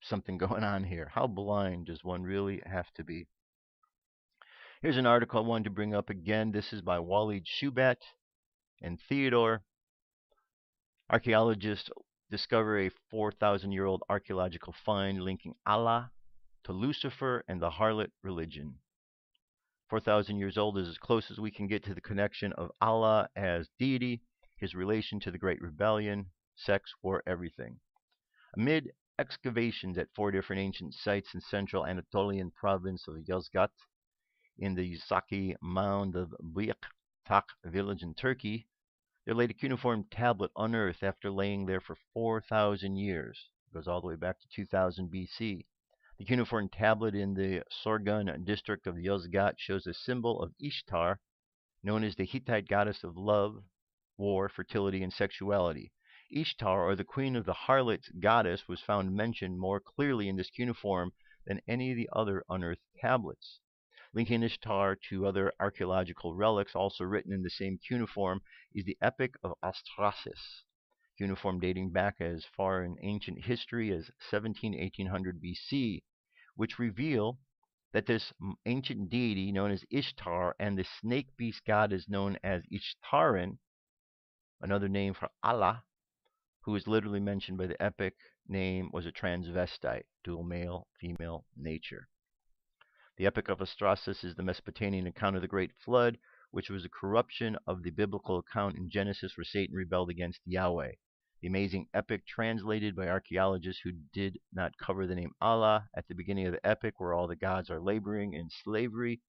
something going on here? How blind does one really have to be? Here's an article I wanted to bring up again. This is by Walid Shubat and Theodore. Archeologists discover a 4,000-year-old archaeological find linking Allah to Lucifer and the Harlot religion. 4,000 years old is as close as we can get to the connection of Allah as deity, his relation to the Great Rebellion, sex, war, everything. Amid excavations at 4 different ancient sites in central Anatolian province of Yozgat, in the Saki mound of Büyüktak village in Turkey, there laid a cuneiform tablet unearthed after laying there for 4,000 years. It goes all the way back to 2000 BC. The cuneiform tablet in the Sorgun district of Yozgat shows a symbol of Ishtar, known as the Hittite goddess of love, war, fertility, and sexuality. Ishtar, or the queen of the harlots goddess, was found mentioned more clearly in this cuneiform than any of the other unearthed tablets. Linking Ishtar to other archaeological relics also written in the same cuneiform is the Epic of Astrasis. cuneiform dating back as far in ancient history as 1800 BC, which reveal that this ancient deity known as Ishtar and the snake beast god is known as Ishtaran, another name for Allah, who is literally mentioned by the epic name, was a transvestite, dual male, female nature. The Epic of Astrasis is the Mesopotamian account of the Great Flood, which was a corruption of the biblical account in Genesis where Satan rebelled against Yahweh. The amazing epic translated by archaeologists who did not cover the name Allah at the beginning of the epic, where all the gods are laboring in slavery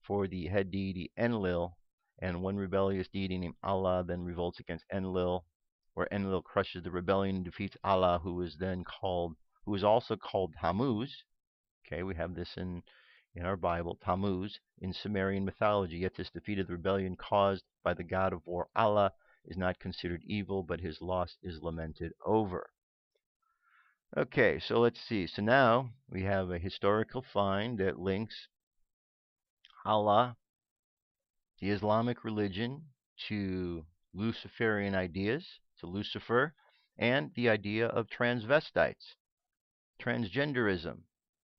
for the head deity Enlil, and one rebellious deity named Allah then revolts against Enlil, where Enlil crushes the rebellion and defeats Allah, who is also called Tammuz. Okay, we have this in our Bible, Tammuz, in Sumerian mythology. Yet this defeat of the rebellion caused by the god of war Allah is not considered evil, but his loss is lamented over. Okay, so let's see. So now we have a historical find that links Allah, the Islamic religion, to Luciferian ideas, to Lucifer, and the idea of transvestites, transgenderism.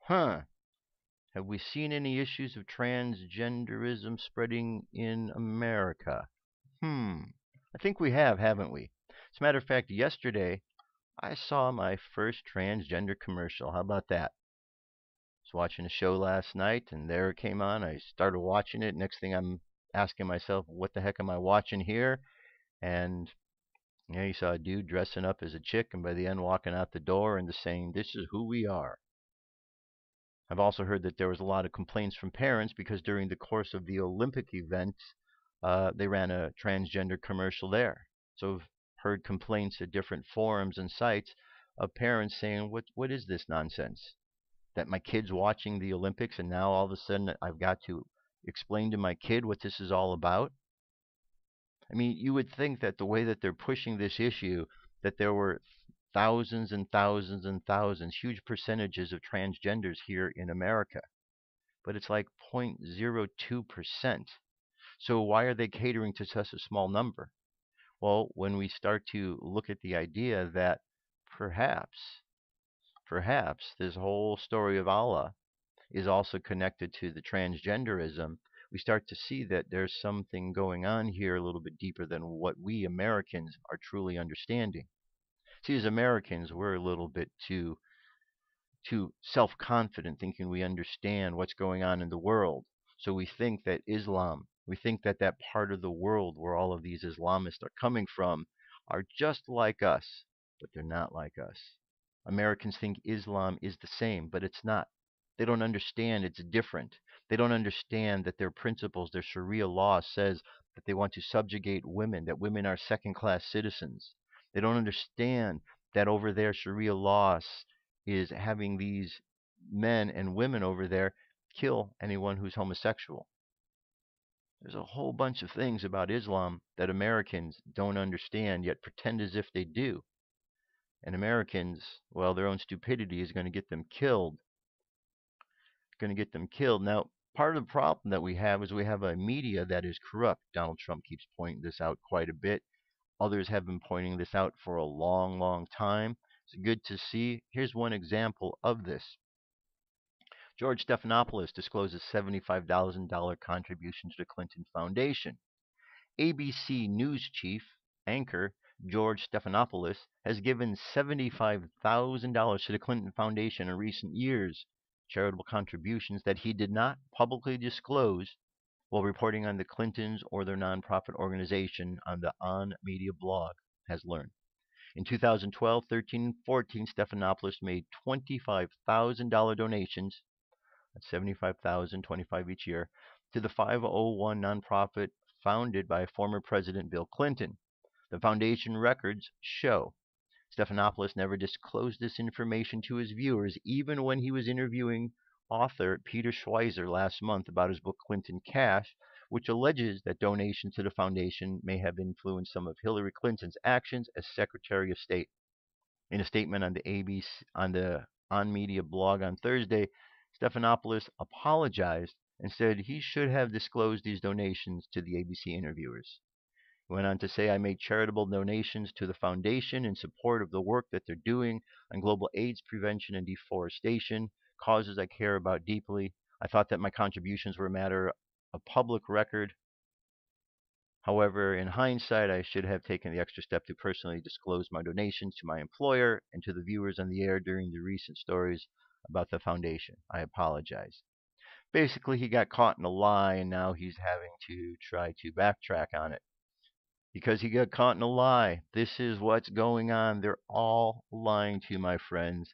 Have we seen any issues of transgenderism spreading in America? I think we have, haven't we? As a matter of fact, yesterday I saw my first transgender commercial. How about that? I was watching a show last night, and there it came on. I started watching it. Next thing I'm asking myself, what the heck am I watching here? And you saw a dude dressing up as a chick, and by the end walking out the door and just saying, this is who we are. I've also heard that there was a lot of complaints from parents because during the course of the Olympic events, they ran a transgender commercial there. So I've heard complaints at different forums and sites of parents saying, what is this nonsense? That my kid's watching the Olympics and now all of a sudden I've got to explain to my kid what this is all about? I mean, you would think that the way that they're pushing this issue, that there were thousands and thousands and thousands, huge percentages of transgenders here in America. But it's like 0.02%. So why are they catering to such a small number? Well, when we start to look at the idea that perhaps this whole story of Allah is also connected to the transgenderism, we start to see that there's something going on here a little bit deeper than what we Americans are truly understanding. See, as Americans, we're a little bit too self-confident, thinking we understand what's going on in the world. So we think that we think that that part of the world where all of these Islamists are coming from are just like us, but they're not like us. Americans think Islam is the same, but it's not. They don't understand it's different. They don't understand that their principles, their Sharia law says that they want to subjugate women, that women are second-class citizens. They don't understand that over there Sharia law is having these men and women over there kill anyone who's homosexual. There's a whole bunch of things about Islam that Americans don't understand, yet pretend as if they do. And Americans, well, their own stupidity is going to get them killed. Now, part of the problem that we have is we have a media that is corrupt. Donald Trump keeps pointing this out quite a bit. Others have been pointing this out for a long, long time. It's good to see. Here's one example of this. George Stephanopoulos discloses $75,000 contribution to the Clinton Foundation. ABC News chief anchor George Stephanopoulos has given $75,000 to the Clinton Foundation in recent years, charitable contributions that he did not publicly disclose while reporting on the Clintons or their nonprofit organization on the On Media blog has learned. In 2012, 13, and 14, Stephanopoulos made $25,000 donations, that's $75,000, $25,000 each year, to the 501 nonprofit founded by former President Bill Clinton. The foundation records show Stephanopoulos never disclosed this information to his viewers, even when he was interviewing author Peter Schweizer last month about his book Clinton Cash, which alleges that donations to the foundation may have influenced some of Hillary Clinton's actions as Secretary of State. In a statement on the On Media blog on Thursday, Stephanopoulos apologized and said he should have disclosed these donations to the ABC interviewers. He went on to say, I made charitable donations to the foundation in support of the work that they're doing on global AIDS prevention and deforestation, causes I care about deeply. I thought that my contributions were a matter of public record. However, in hindsight, I should have taken the extra step to personally disclose my donations to my employer and to the viewers on the air during the recent stories about the foundation. I apologize. Basically, he got caught in a lie, and now he's having to try to backtrack on it because he got caught in a lie. This is what's going on. They're all lying to you, my friends.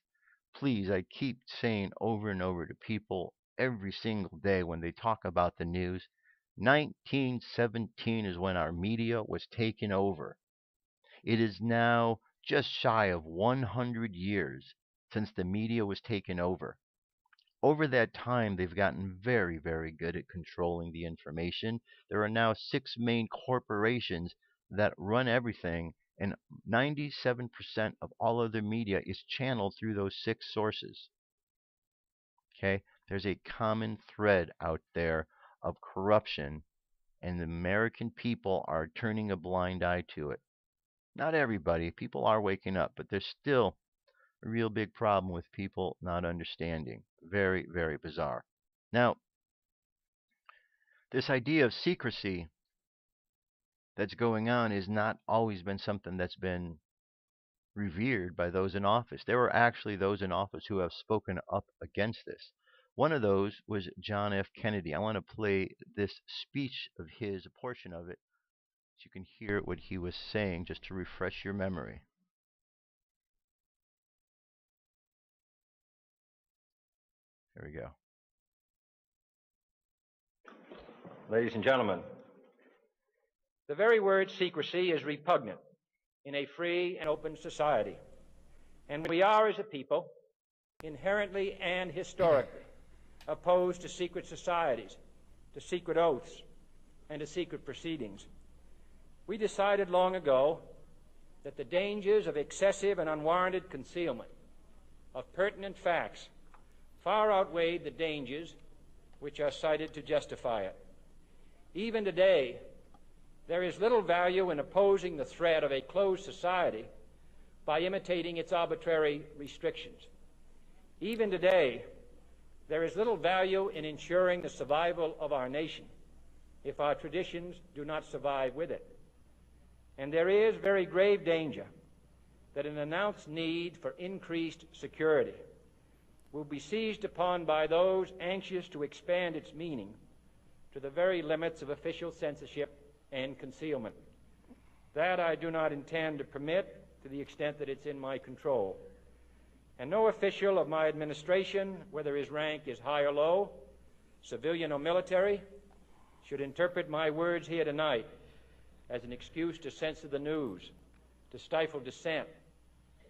Please, I keep saying over and over to people every single day when they talk about the news, 1917 is when our media was taken over. It is now just shy of 100 years since the media was taken over. Over that time, they've gotten very, very good at controlling the information. There are now 6 main corporations that run everything, and 97% of all other media is channeled through those 6 sources. Okay? There's a common thread out there of corruption, and the American people are turning a blind eye to it. Not everybody. People are waking up, but there's still a real big problem with people not understanding. Very, very bizarre. Now, this idea of secrecy that's going on has not always been something that's been revered by those in office. There were actually those in office who have spoken up against this. One of those was John F. Kennedy. I want to play this speech of his, a portion of it, so you can hear what he was saying just to refresh your memory. Here we go. Ladies and gentlemen, the very word secrecy is repugnant in a free and open society. And we are, as a people, inherently and historically opposed to secret societies, to secret oaths, and to secret proceedings. We decided long ago that the dangers of excessive and unwarranted concealment of pertinent facts far outweighed the dangers which are cited to justify it. Even today, there is little value in opposing the threat of a closed society by imitating its arbitrary restrictions. Even today, there is little value in ensuring the survival of our nation if our traditions do not survive with it. And there is very grave danger that an announced need for increased security will be seized upon by those anxious to expand its meaning to the very limits of official censorship and concealment. That I do not intend to permit to the extent that it's in my control. And no official of my administration, whether his rank is high or low, civilian or military, should interpret my words here tonight as an excuse to censor the news, to stifle dissent,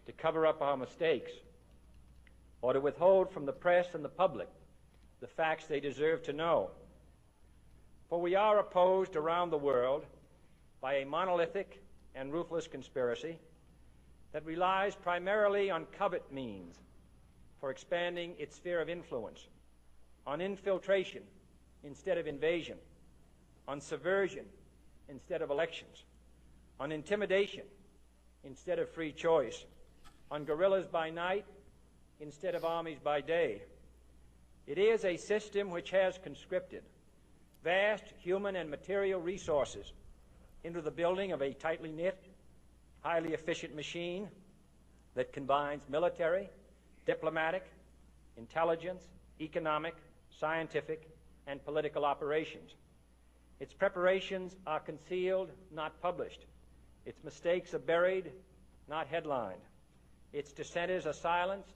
to cover up our mistakes, or to withhold from the press and the public the facts they deserve to know. For we are opposed around the world by a monolithic and ruthless conspiracy that relies primarily on covert means for expanding its sphere of influence, on infiltration instead of invasion, on subversion instead of elections, on intimidation instead of free choice, on guerrillas by night instead of armies by day. It is a system which has conscripted vast human and material resources into the building of a tightly knit, highly efficient machine that combines military, diplomatic, intelligence, economic, scientific, and political operations. Its preparations are concealed, not published. Its mistakes are buried, not headlined. Its dissenters are silenced,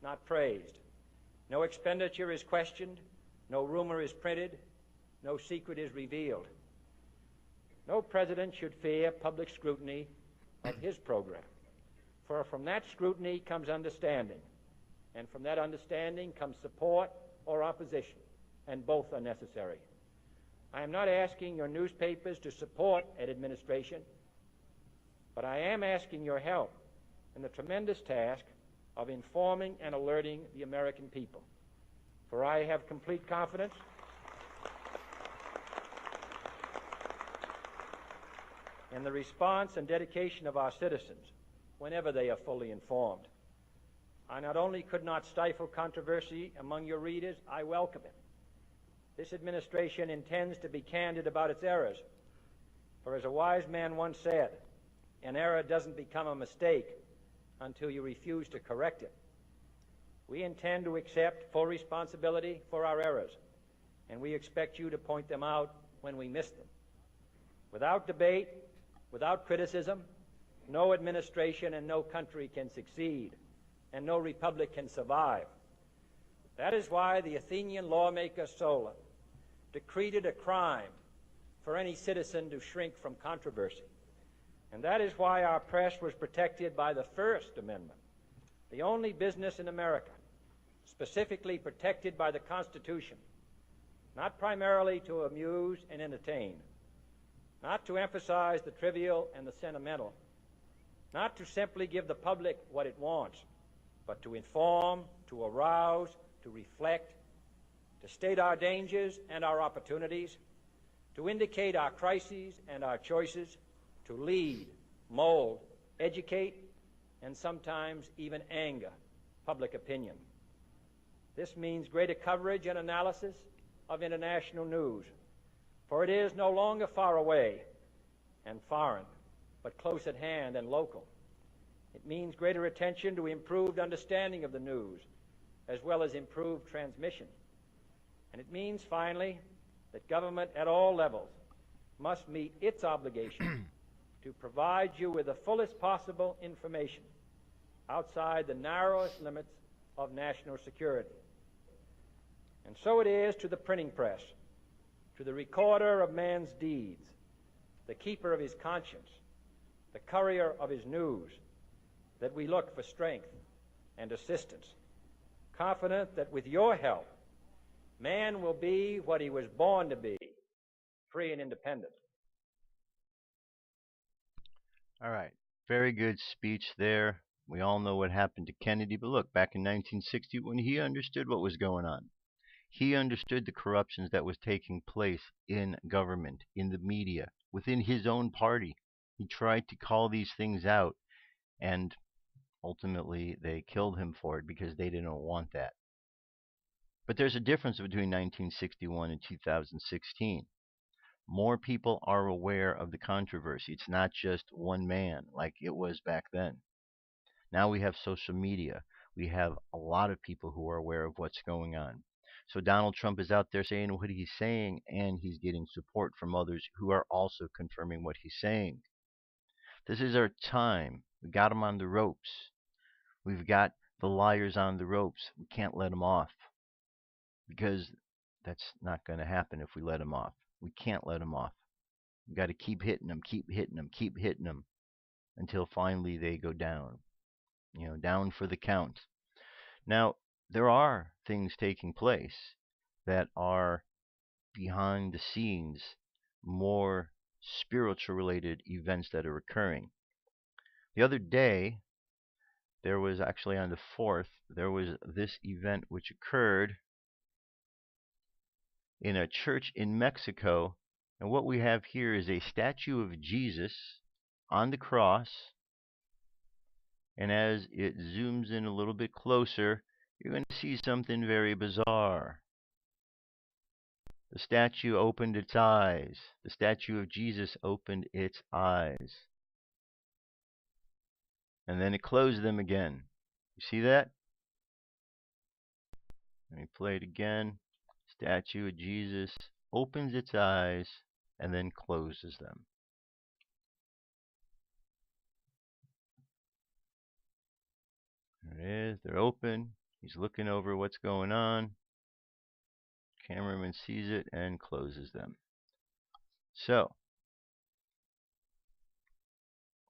not praised. No expenditure is questioned, no rumor is printed, no secret is revealed. No president should fear public scrutiny of his program, for from that scrutiny comes understanding, and from that understanding comes support or opposition, and both are necessary. I am not asking your newspapers to support an administration, but I am asking your help in the tremendous task of informing and alerting the American people. For I have complete confidence and the response and dedication of our citizens whenever they are fully informed. I not only could not stifle controversy among your readers, I welcome it. This administration intends to be candid about its errors, for as a wise man once said, an error doesn't become a mistake until you refuse to correct it. We intend to accept full responsibility for our errors, and we expect you to point them out when we miss them. Without debate, without criticism, no administration and no country can succeed, and no republic can survive. That is why the Athenian lawmaker Solon decreed it a crime for any citizen to shrink from controversy. And that is why our press was protected by the First Amendment, the only business in America specifically protected by the Constitution, not primarily to amuse and entertain, not to emphasize the trivial and the sentimental, not to simply give the public what it wants, but to inform, to arouse, to reflect, to state our dangers and our opportunities, to indicate our crises and our choices, to lead, mold, educate, and sometimes even anger public opinion. This means greater coverage and analysis of international news, for it is no longer far away and foreign, but close at hand and local. It means greater attention to improved understanding of the news, as well as improved transmission. And it means, finally, that government at all levels must meet its obligation to provide you with the fullest possible information outside the narrowest limits of national security. And so it is to the printing press, to the recorder of man's deeds, the keeper of his conscience, the courier of his news, that we look for strength and assistance, confident that with your help, man will be what he was born to be, free and independent. All right. Very good speech there. We all know what happened to Kennedy, but look, back in 1960, when he understood what was going on, he understood the corruptions that was taking place in government, in the media, within his own party. He tried to call these things out, and ultimately they killed him for it because they didn't want that. But there's a difference between 1961 and 2016. More people are aware of the controversy. It's not just one man like it was back then. Now we have social media. We have a lot of people who are aware of what's going on. So Donald Trump is out there saying what he's saying, and he's getting support from others who are also confirming what he's saying. This is our time. We got them on the ropes. We've got the liars on the ropes. We can't let them off, because that's not going to happen if we let them off. We can't let them off. We've got to keep hitting them, keep hitting them, keep hitting them until finally they go down. You know, down for the count. Now, there are things taking place that are behind the scenes, more spiritual related events that are occurring. The other day, there was actually on the 4th, there was this event which occurred in a church in Mexico. And what we have here is a statue of Jesus on the cross. And as it zooms in a little bit closer, you're going to see something very bizarre. The statue opened its eyes. The statue of Jesus opened its eyes. And then it closed them again. You see that? Let me play it again. Statue of Jesus opens its eyes and then closes them. There it is. They're open. He's looking over what's going on. Cameraman sees it and closes them. So,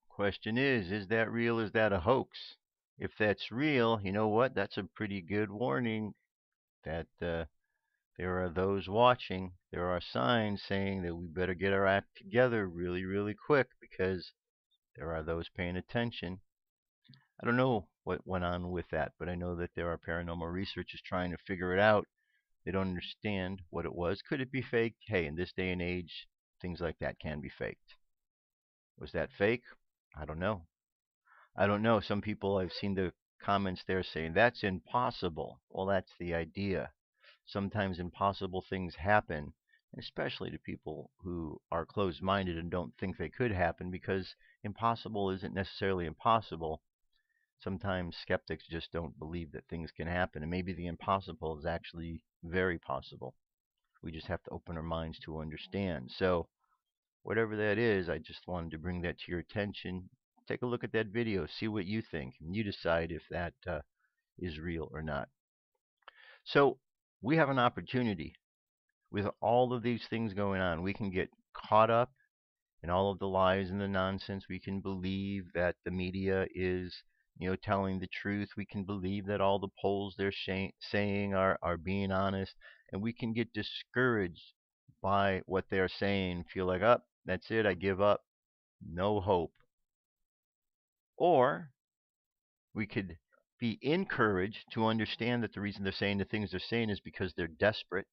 question is that real? Is that a hoax? If that's real, you know what? That's a pretty good warning that there are those watching. There are signs saying that we better get our act together really, really quick, because there are those paying attention. I don't know what went on with that, but I know that there are paranormal researchers trying to figure it out. They don't understand what it was. Could it be faked? Hey, in this day and age, things like that can be faked. Was that fake? I don't know. I don't know. Some people, I've seen the comments there saying that's impossible. Well, that's the idea. Sometimes impossible things happen, especially to people who are closed minded and don't think they could happen, because impossible isn't necessarily impossible. Sometimes skeptics just don't believe that things can happen, and maybe the impossible is actually very possible. We just have to open our minds to understand. So, whatever that is, I just wanted to bring that to your attention. Take a look at that video, see what you think, and you decide if that is real or not. So, we have an opportunity with all of these things going on. We can get caught up in all of the lies and the nonsense. We can believe that the media is, telling the truth. We can believe that all the polls they're saying are being honest, and we can get discouraged by what they're saying. Feel like, oh, that's it. I give up. No hope. Or we could be encouraged to understand that the reason they're saying the things they're saying is because they're desperate,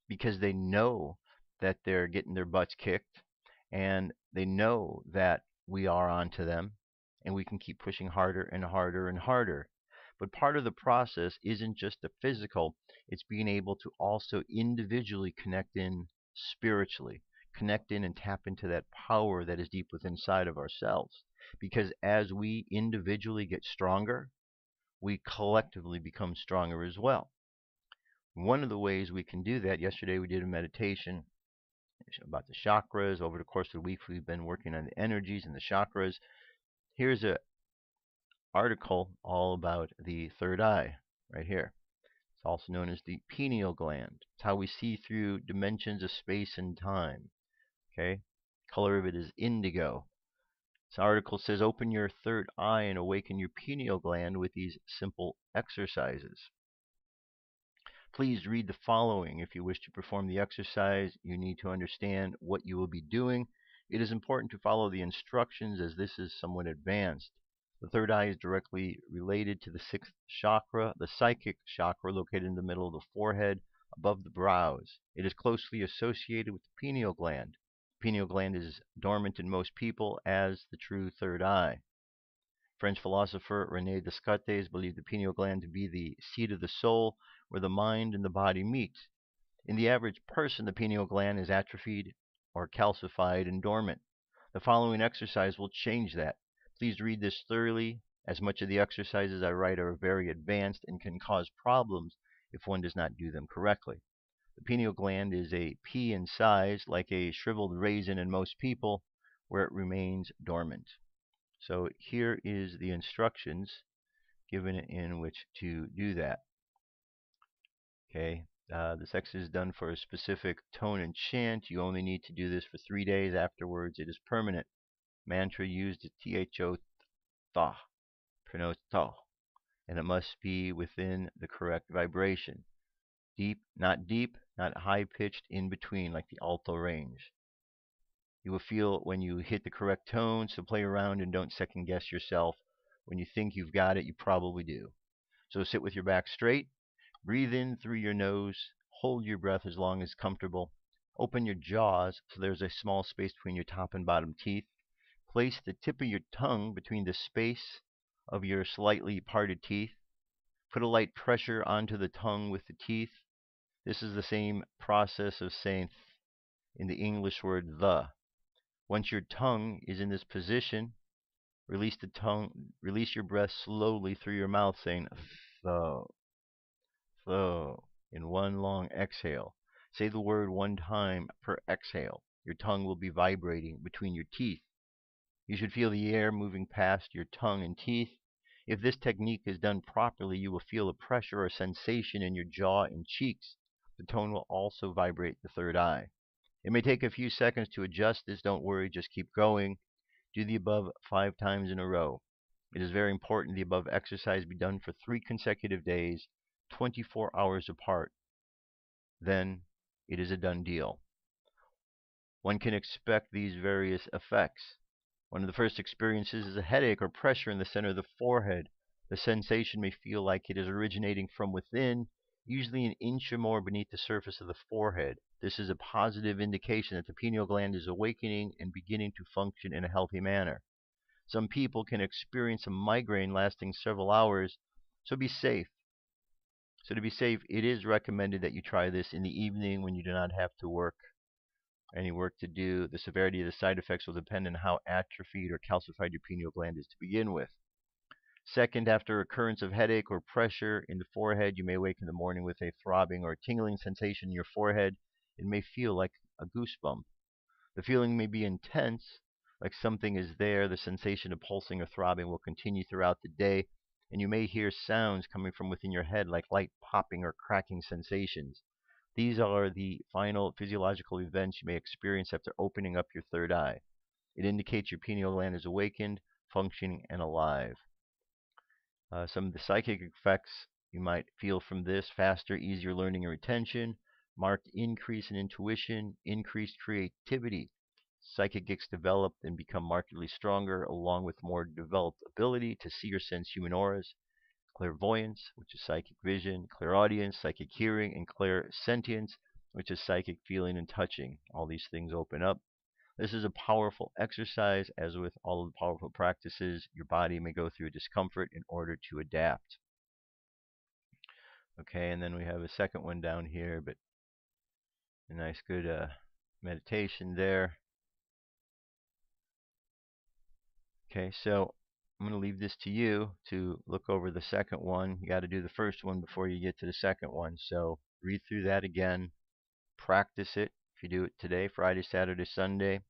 because they know that they're getting their butts kicked, and they know that we are onto them, and we can keep pushing harder and harder and harder. But part of the process isn't just the physical, it's being able to also individually connect in spiritually, connect in and tap into that power that is deep within inside of ourselves. Because as we individually get stronger, we collectively become stronger as well. One of the ways we can do that, yesterday we did a meditation about the chakras. Over the course of the week, we've been working on the energies and the chakras. Here's an article all about the third eye right here. It's also known as the pineal gland. It's how we see through dimensions of space and time. Okay? Color of it is indigo. This article says open your third eye and awaken your pineal gland with these simple exercises. Please read the following. If you wish to perform the exercise, you need to understand what you will be doing. It is important to follow the instructions as this is somewhat advanced. The third eye is directly related to the sixth chakra, the psychic chakra located in the middle of the forehead above the brows. It is closely associated with the pineal gland. The pineal gland is dormant in most people as the true third eye. French philosopher René Descartes believed the pineal gland to be the seat of the soul, where the mind and the body meet. In the average person, the pineal gland is atrophied or calcified and dormant. The following exercise will change that. Please read this thoroughly, as much of the exercises I write are very advanced and can cause problems if one does not do them correctly. The pineal gland is a pea in size, like a shriveled raisin in most people, where it remains dormant. So here is the instructions given in which to do that. Okay, this exercise is done for a specific tone and chant. You only need to do this for 3 days. Afterwards, it is permanent. Mantra used is THO THA, pronounced THA, and it must be within the correct vibration. Deep, not high pitched, in between, like the alto range. You will feel when you hit the correct tone, so play around and don't second guess yourself. When you think you've got it, you probably do. So sit with your back straight, breathe in through your nose, hold your breath as long as comfortable. Open your jaws so there's a small space between your top and bottom teeth. Place the tip of your tongue between the space of your slightly parted teeth. Put a light pressure onto the tongue with the teeth. This is the same process of saying th in the English word the. Once your tongue is in this position, release your breath slowly through your mouth, saying tho, tho, in one long exhale. Say the word one time per exhale. Your tongue will be vibrating between your teeth. You should feel the air moving past your tongue and teeth. If this technique is done properly, you will feel a pressure or sensation in your jaw and cheeks. The tone will also vibrate the third eye. It may take a few seconds to adjust this. Don't worry, just keep going. Do the above 5 times in a row. It is very important the above exercise be done for 3 consecutive days, 24 hours apart. Then it is a done deal. One can expect these various effects. One of the first experiences is a headache or pressure in the center of the forehead. The sensation may feel like it is originating from within. usually an inch or more beneath the surface of the forehead. This is a positive indication that the pineal gland is awakening and beginning to function in a healthy manner. Some people can experience a migraine lasting several hours, so be safe. So to be safe, it is recommended that you try this in the evening when you do not have to work any work to do. The severity of the side effects will depend on how atrophied or calcified your pineal gland is to begin with. Second, after occurrence of headache or pressure in the forehead, you may wake in the morning with a throbbing or tingling sensation in your forehead. It may feel like a goosebump. The feeling may be intense, like something is there. The sensation of pulsing or throbbing will continue throughout the day, and you may hear sounds coming from within your head like light popping or cracking sensations. These are the final physiological events you may experience after opening up your third eye. It indicates your pineal gland is awakened, functioning, and alive. Some of the psychic effects you might feel from this: faster, easier learning and retention, marked increase in intuition, increased creativity. Psychic gifts develop and become markedly stronger, along with more developed ability to see or sense human auras, clairvoyance, which is psychic vision, clairaudience, psychic hearing, and clairsentience, which is psychic feeling and touching. All these things open up. This is a powerful exercise. As with all of the powerful practices, your body may go through discomfort in order to adapt. Okay, and then we have a second one down here, but a nice good meditation there. Okay, so I'm going to leave this to you to look over the second one. You got to do the first one before you get to the second one. So read through that again, practice it. If you do it today, Friday, Saturday, Sunday,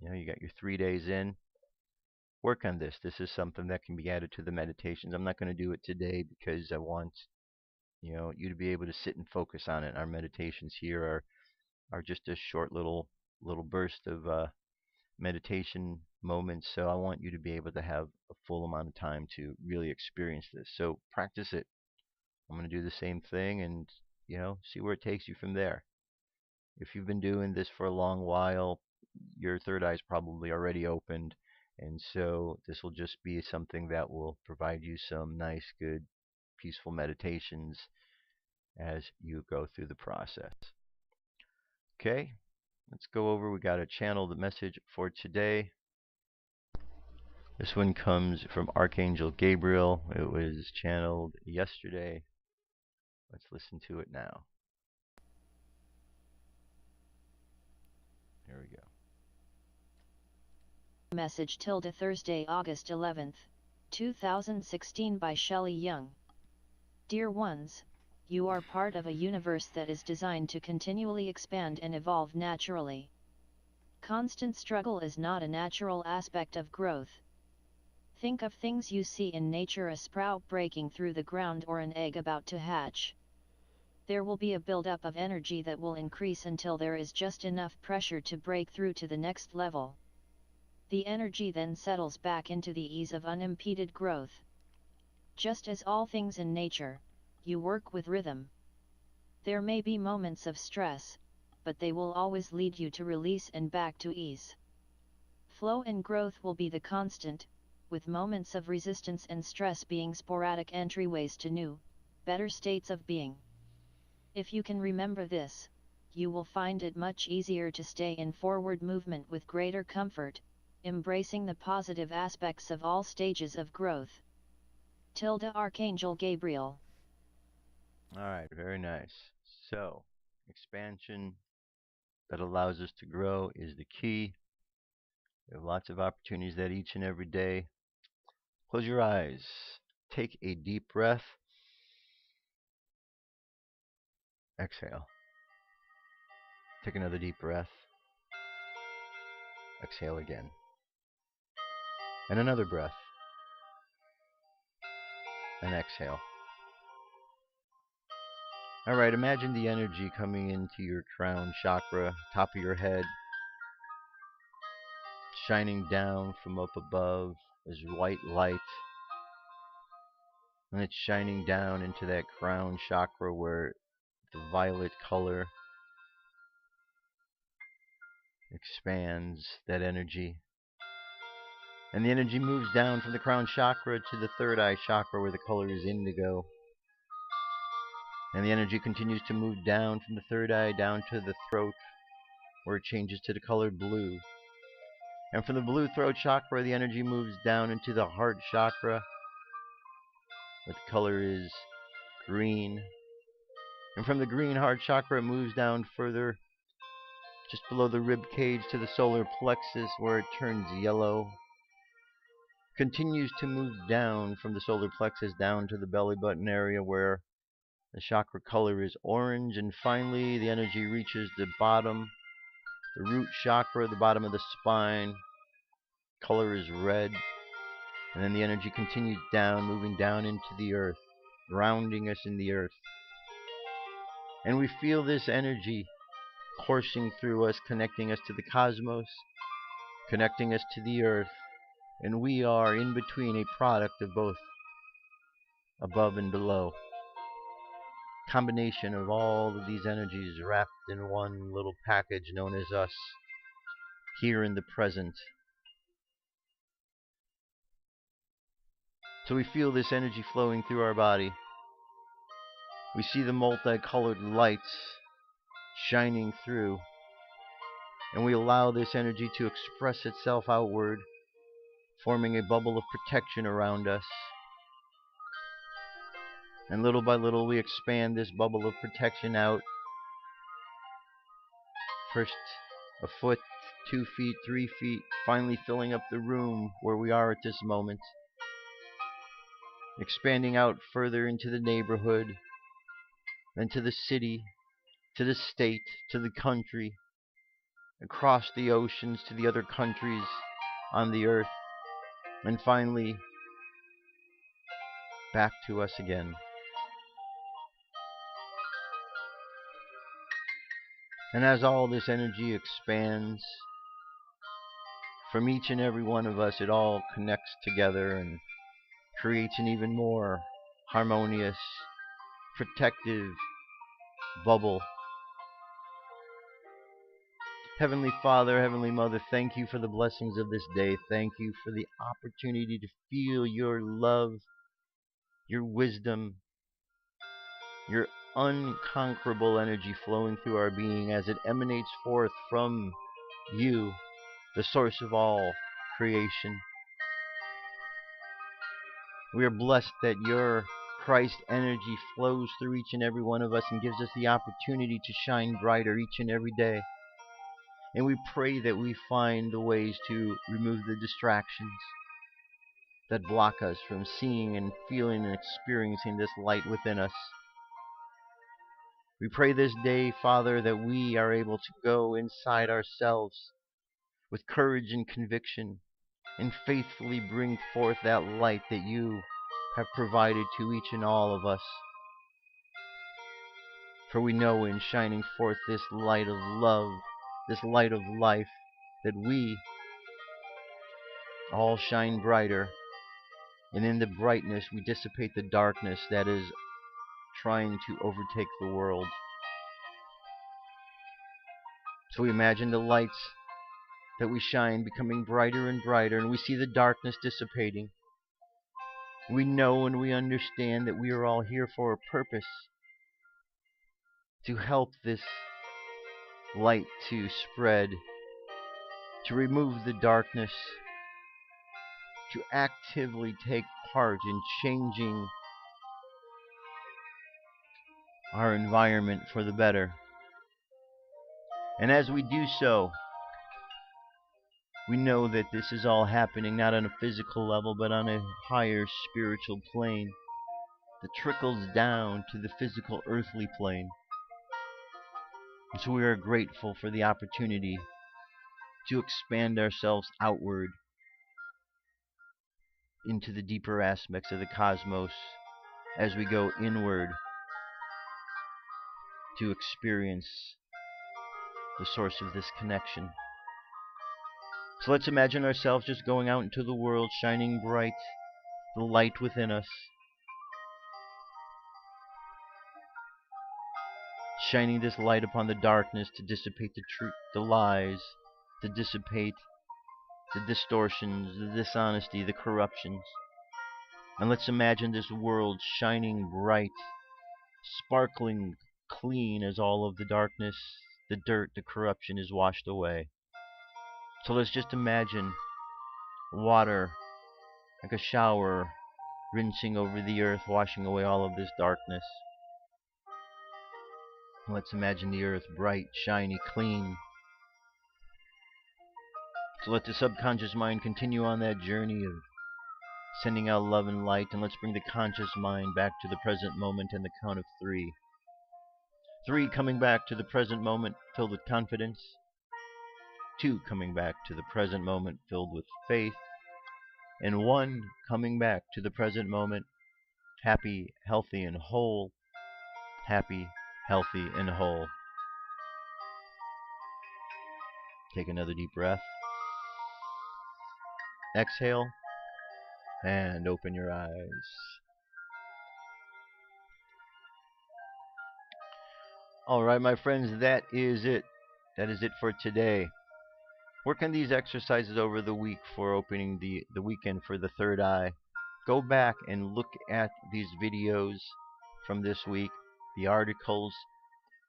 you got your 3 days in. Work on this. This is something that can be added to the meditations. I'm not going to do it today because I want you to be able to sit and focus on it. Our meditations here are just a short little burst of meditation moments, so I want you to be able to have a full amount of time to really experience this. So practice it. I'm going to do the same thing and see where it takes you from there. If you've been doing this for a long while, your third eye is probably already opened, and so this will just be something that will provide you some nice, good, peaceful meditations as you go through the process. Okay, let's go over. We got to channel the message for today. This one comes from Archangel Gabriel. It was channeled yesterday. Let's listen to it now. Here we go. Message tilde Thursday, August 11th, 2016 by Shelley Young. Dear ones, you are part of a universe that is designed to continually expand and evolve naturally. Constant struggle is not a natural aspect of growth. Think of things you see in nature: a sprout breaking through the ground or an egg about to hatch. There will be a buildup of energy that will increase until there is just enough pressure to break through to the next level. The energy then settles back into the ease of unimpeded growth. Just as all things in nature, you work with rhythm. There may be moments of stress, but they will always lead you to release and back to ease. Flow and growth will be the constant, with moments of resistance and stress being sporadic entryways to new, better states of being. If you can remember this, you will find it much easier to stay in forward movement with greater comfort, embracing the positive aspects of all stages of growth. Tilde Archangel Gabriel. All right, very nice. So, expansion that allows us to grow is the key. We have lots of opportunities that each and every day. Close your eyes. Take a deep breath. Exhale. Take another deep breath. Exhale again. And another breath. And exhale. All right, imagine the energy coming into your crown chakra, top of your head, shining down from up above as white light. And it's shining down into that crown chakra where the violet color expands that energy. And the energy moves down from the crown chakra to the third eye chakra where the color is indigo. And the energy continues to move down from the third eye down to the throat, where it changes to the color blue. And from the blue throat chakra, the energy moves down into the heart chakra, where the color is green. And from the green heart chakra, it moves down further, just below the rib cage, to the solar plexus, where it turns yellow. Continues to move down from the solar plexus down to the belly button area, where the chakra color is orange. And finally, the energy reaches the bottom, the root chakra, the bottom of the spine. Color is red. And then the energy continues down, moving down into the earth, grounding us in the earth. And we feel this energy coursing through us, connecting us to the cosmos, connecting us to the earth. And we are in between, a product of both above and below. Combination of all of these energies wrapped in one little package known as us, here in the present. So we feel this energy flowing through our body. We see the multicolored lights shining through, and we allow this energy to express itself outward, forming a bubble of protection around us. And little by little we expand this bubble of protection out. First a foot, 2 feet, 3 feet, finally filling up the room where we are at this moment. Expanding out further into the neighborhood, then to the city, to the state, to the country, across the oceans to the other countries on the earth, and finally back to us again. And as all this energy expands from each and every one of us, it all connects together and creates an even more harmonious, protective bubble. Heavenly Father, Heavenly Mother, thank you for the blessings of this day. Thank you for the opportunity to feel your love, your wisdom, your unconquerable energy flowing through our being as it emanates forth from you, the source of all creation. We are blessed that your Christ energy flows through each and every one of us and gives us the opportunity to shine brighter each and every day. And we pray that we find the ways to remove the distractions that block us from seeing and feeling and experiencing this light within us. We pray this day, Father, that we are able to go inside ourselves with courage and conviction and faithfully bring forth that light that you have provided to each and all of us. For we know in shining forth this light of love, this light of life, that we all shine brighter, and in the brightness we dissipate the darkness that is trying to overtake the world. So we imagine the lights that we shine becoming brighter and brighter, and we see the darkness dissipating. We know and we understand that we are all here for a purpose, to help this light to spread, to remove the darkness, to actively take part in changing our environment for the better. And as we do so, we know that this is all happening not on a physical level, but on a higher spiritual plane that trickles down to the physical earthly plane. And so we are grateful for the opportunity to expand ourselves outward into the deeper aspects of the cosmos as we go inward to experience the source of this connection. So let's imagine ourselves just going out into the world, shining bright, the light within us, shining this light upon the darkness to dissipate the truth, the lies, to dissipate the distortions, the dishonesty, the corruptions. And let's imagine this world shining bright sparkling clean as all of the darkness, the dirt, the corruption is washed away. So let's just imagine water like a shower rinsing over the earth, washing away all of this darkness. Let's imagine the earth bright, shiny, clean. So let the subconscious mind continue on that journey of sending out love and light, and let's bring the conscious mind back to the present moment in the count of 3. 3 coming back to the present moment filled with confidence. 2 coming back to the present moment filled with faith. And 1 coming back to the present moment happy, healthy, and whole. Happy, healthy, and whole. Take another deep breath. Exhale, and open your eyes. All right, my friends, that is it. That is it for today. Work on these exercises over the week for opening the weekend for the third eye. Go back and look at these videos from this week, the articles.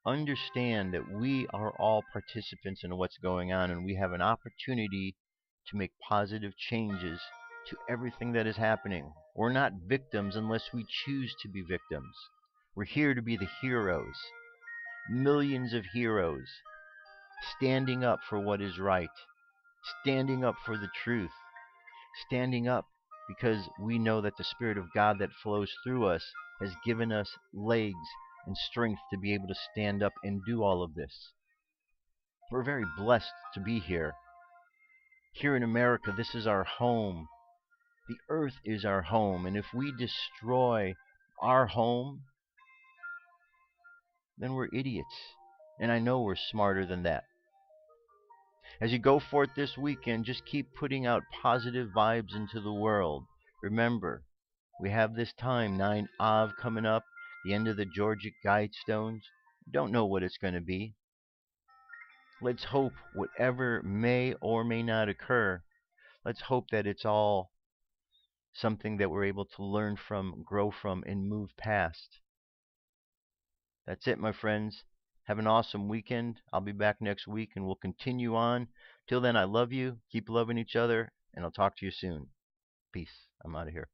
Understand that we are all participants in what's going on, and we have an opportunity to make positive changes to everything that is happening. We're not victims unless we choose to be victims. We're here to be the heroes. Millions of heroes standing up for what is right, standing up for the truth, standing up because we know that the Spirit of God that flows through us has given us legs and strength to be able to stand up and do all of this. We're very blessed to be here. Here in America, this is our home. The earth is our home, and if we destroy our home, then we're idiots. And I know we're smarter than that. As you go forth this weekend, just keep putting out positive vibes into the world. Remember, we have this time, 9 Av coming up, the end of the Georgic Guidestones. Don't know what it's going to be. Let's hope whatever may or may not occur, let's hope that it's all something that we're able to learn from, grow from, and move past. That's it, my friends. Have an awesome weekend. I'll be back next week, and we'll continue on. Till then, I love you. Keep loving each other, and I'll talk to you soon. Peace. I'm out of here.